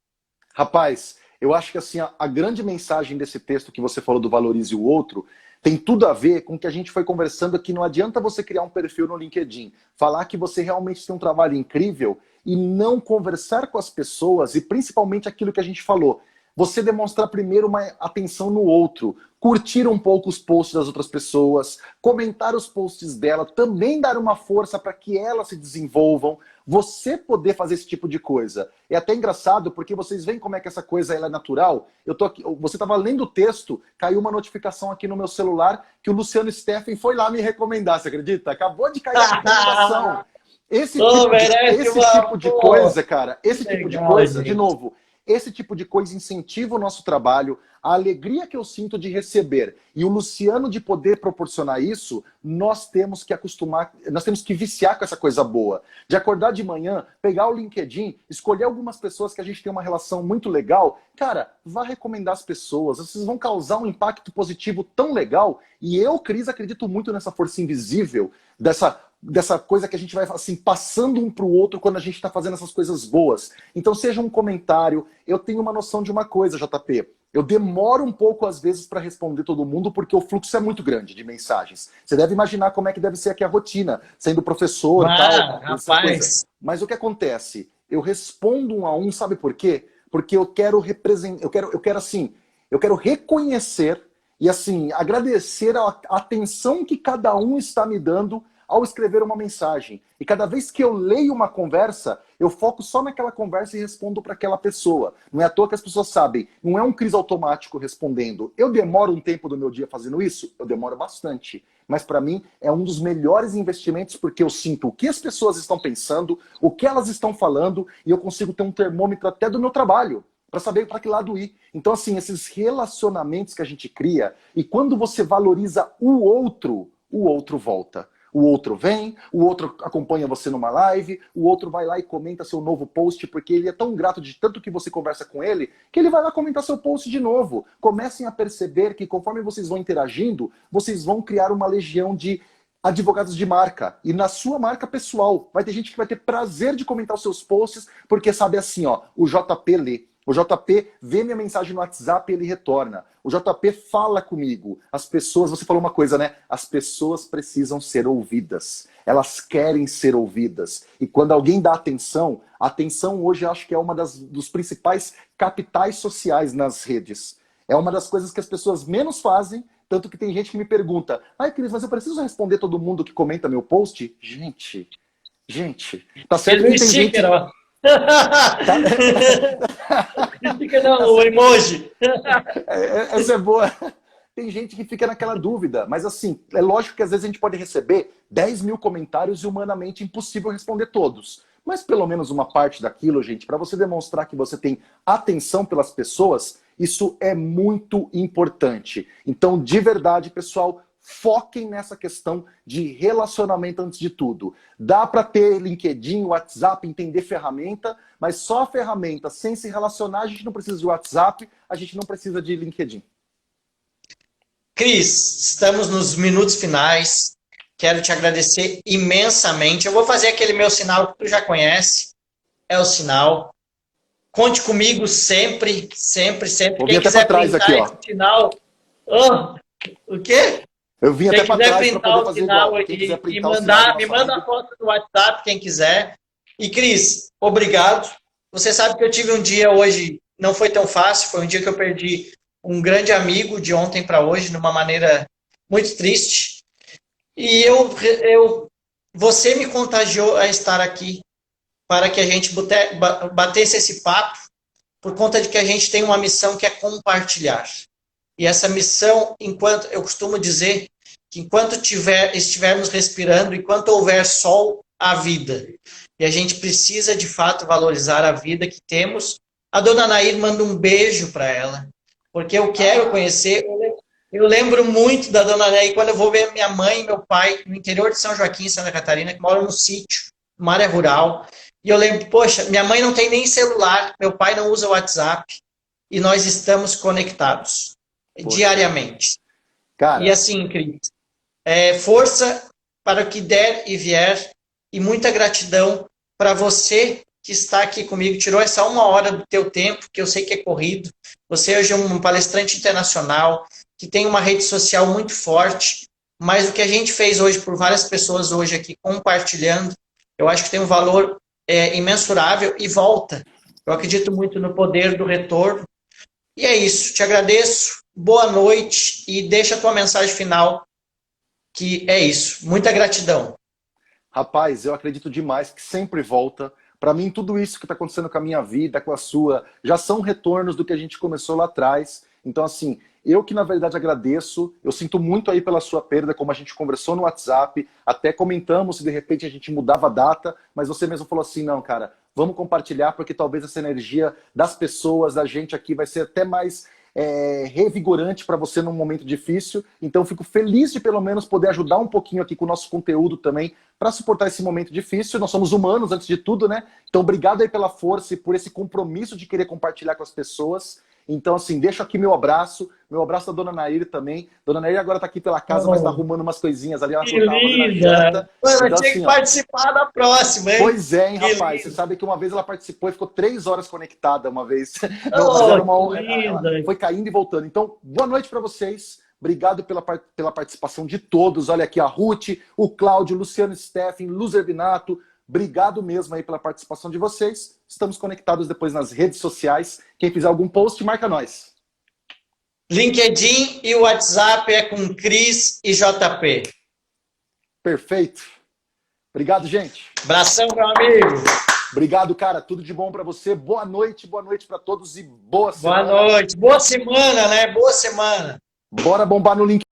Rapaz, eu acho que assim, a grande mensagem desse texto que você falou do valorize o outro tem tudo a ver com o que a gente foi conversando aqui. Não adianta você criar um perfil no LinkedIn, falar que você realmente tem um trabalho incrível e não conversar com as pessoas, e principalmente aquilo que a gente falou. Você demonstrar primeiro uma atenção no outro, curtir um pouco os posts das outras pessoas, comentar os posts dela, também dar uma força para que elas se desenvolvam, você poder fazer esse tipo de coisa. É até engraçado, porque vocês veem como é que essa coisa ela é natural. Eu tô aqui, você estava lendo o texto, caiu uma notificação aqui no meu celular que o Luciano Steffen foi lá me recomendar, você acredita? Acabou de cair a recomendação. Esse tipo de coisa, cara, esse tipo de coisa, de novo, esse tipo de coisa incentiva o nosso trabalho, a alegria que eu sinto de receber. E o Luciano de poder proporcionar isso, nós temos que acostumar, nós temos que viciar com essa coisa boa. De acordar de manhã, pegar o LinkedIn, escolher algumas pessoas que a gente tem uma relação muito legal. Cara, vá recomendar as pessoas, vocês vão causar um impacto positivo tão legal. E eu, Cris, acredito muito nessa força invisível, dessa coisa que a gente vai assim, passando um para o outro quando a gente está fazendo essas coisas boas. Então seja um comentário. Eu tenho uma noção de uma coisa, JP. Eu demoro um pouco, às vezes, para responder todo mundo, porque o fluxo é muito grande de mensagens. Você deve imaginar como é que deve ser aqui a rotina, sendo professor, tal, essa coisa. Rapaz. Mas o que acontece? Eu respondo um a um, sabe por quê? Porque eu quero representar, eu quero reconhecer e assim agradecer a atenção que cada um está me dando ao escrever uma mensagem. E cada vez que eu leio uma conversa, eu foco só naquela conversa e respondo para aquela pessoa. Não é à toa que as pessoas sabem, não é um Cris automático respondendo. Eu demoro um tempo do meu dia fazendo isso? Eu demoro bastante. Mas para mim é um dos melhores investimentos porque eu sinto o que as pessoas estão pensando, o que elas estão falando e eu consigo ter um termômetro até do meu trabalho para saber para que lado ir. Então, assim, esses relacionamentos que a gente cria e quando você valoriza o outro volta. O outro vem, o outro acompanha você numa live, o outro vai lá e comenta seu novo post, porque ele é tão grato de tanto que você conversa com ele, que ele vai lá comentar seu post de novo. Comecem a perceber que conforme vocês vão interagindo, vocês vão criar uma legião de advogados de marca. E na sua marca pessoal, vai ter gente que vai ter prazer de comentar os seus posts, porque sabe assim, ó, o JP lê. O JP vê minha mensagem no WhatsApp e ele retorna. O JP fala comigo. As pessoas, você falou uma coisa, né? As pessoas precisam ser ouvidas. Elas querem ser ouvidas. E quando alguém dá atenção, a atenção hoje eu acho que é uma dos principais capitais sociais nas redes. É uma das coisas que as pessoas menos fazem, tanto que tem gente que me pergunta, ai, Cris, mas eu preciso responder todo mundo que comenta meu post? Gente, tá certo que tem gente... Não, o emoji. Essa é boa. Tem gente que fica naquela dúvida, mas assim, é lógico que às vezes a gente pode receber 10 mil comentários e humanamente impossível responder todos. Mas pelo menos uma parte daquilo, gente, para você demonstrar que você tem atenção pelas pessoas, isso é muito importante. Então, de verdade, pessoal, foquem nessa questão de relacionamento antes de tudo. Dá para ter LinkedIn, WhatsApp, entender ferramenta, mas só a ferramenta sem se relacionar, a gente não precisa de WhatsApp, a gente não precisa de LinkedIn. Cris, estamos nos minutos finais. Quero te agradecer imensamente. Eu vou fazer aquele meu sinal que tu já conhece. É o sinal. Conte comigo sempre, sempre, sempre. Vou vir até para trás aqui, ó. Sinal. Oh, o quê? Eu vim até para trás para poder fazer igual. Quem quiser printar o sinal, me manda a foto do WhatsApp, quem quiser. E, Cris, obrigado. Você sabe que eu tive um dia hoje, não foi tão fácil, foi um dia que eu perdi um grande amigo de ontem para hoje, de uma maneira muito triste. E você me contagiou a estar aqui para que a gente batesse esse papo, por conta de que a gente tem uma missão que é compartilhar. E essa missão, eu costumo dizer que enquanto estivermos respirando, enquanto houver sol, há vida. E a gente precisa, de fato, valorizar a vida que temos. A dona Nair manda um beijo para ela, porque eu quero conhecer. Eu lembro muito da dona Nair quando eu vou ver minha mãe e meu pai no interior de São Joaquim, Santa Catarina, que moram no sítio, numa área rural. E eu lembro, poxa, minha mãe não tem nem celular, meu pai não usa WhatsApp, e nós estamos conectados. Poxa. Diariamente. Cara. E assim, Cris, força para o que der e vier, e muita gratidão para você que está aqui comigo, tirou essa 1 hora do teu tempo, que eu sei que é corrido. Você hoje é um palestrante internacional, que tem uma rede social muito forte, mas o que a gente fez hoje por várias pessoas hoje aqui compartilhando, eu acho que tem um valor imensurável e volta. Eu acredito muito no poder do retorno. E é isso, te agradeço, boa noite e deixa a tua mensagem final, que é isso. Muita gratidão. Rapaz, eu acredito demais que sempre volta. Para mim, tudo isso que está acontecendo com a minha vida, com a sua, já são retornos do que a gente começou lá atrás. Então, assim, eu que na verdade agradeço, eu sinto muito aí pela sua perda, como a gente conversou no WhatsApp, até comentamos se de repente a gente mudava a data, mas você mesmo falou assim, não, cara, vamos compartilhar, porque talvez essa energia das pessoas, da gente aqui, vai ser até mais revigorante para você num momento difícil. Então fico feliz de pelo menos poder ajudar um pouquinho aqui com o nosso conteúdo também para suportar esse momento difícil. Nós somos humanos antes de tudo, né? Então obrigado aí pela força e por esse compromisso de querer compartilhar com as pessoas. Então, assim, deixo aqui meu abraço da Dona Nair também. Dona Nair agora tá aqui pela casa, mas tá arrumando umas coisinhas ali. Ela Que falou que tava fazendo a linda! janta. Mano, Então, eu tinha assim, que ó, participar da próxima, hein? pois é, hein, Que rapaz. lindo. Você sabe que uma vez ela participou e ficou 3 horas conectada uma vez. Mas Oh, era uma que honra. Ela linda! foi caindo e voltando. Então, boa noite para vocês. Obrigado pela participação de todos. Olha aqui a Ruth, o Cláudio, o Luciano Steffen, Luz Herbinato. Obrigado mesmo aí pela participação de vocês. Estamos conectados depois nas redes sociais. Quem fizer algum post, marca nós. LinkedIn e o WhatsApp é com Cris e JP. Perfeito. Obrigado, gente. Abração, meu amigo. Obrigado, cara. Tudo de bom para você. Boa noite para todos e boa semana. Boa noite. Boa semana, né? Boa semana. Bora bombar no link.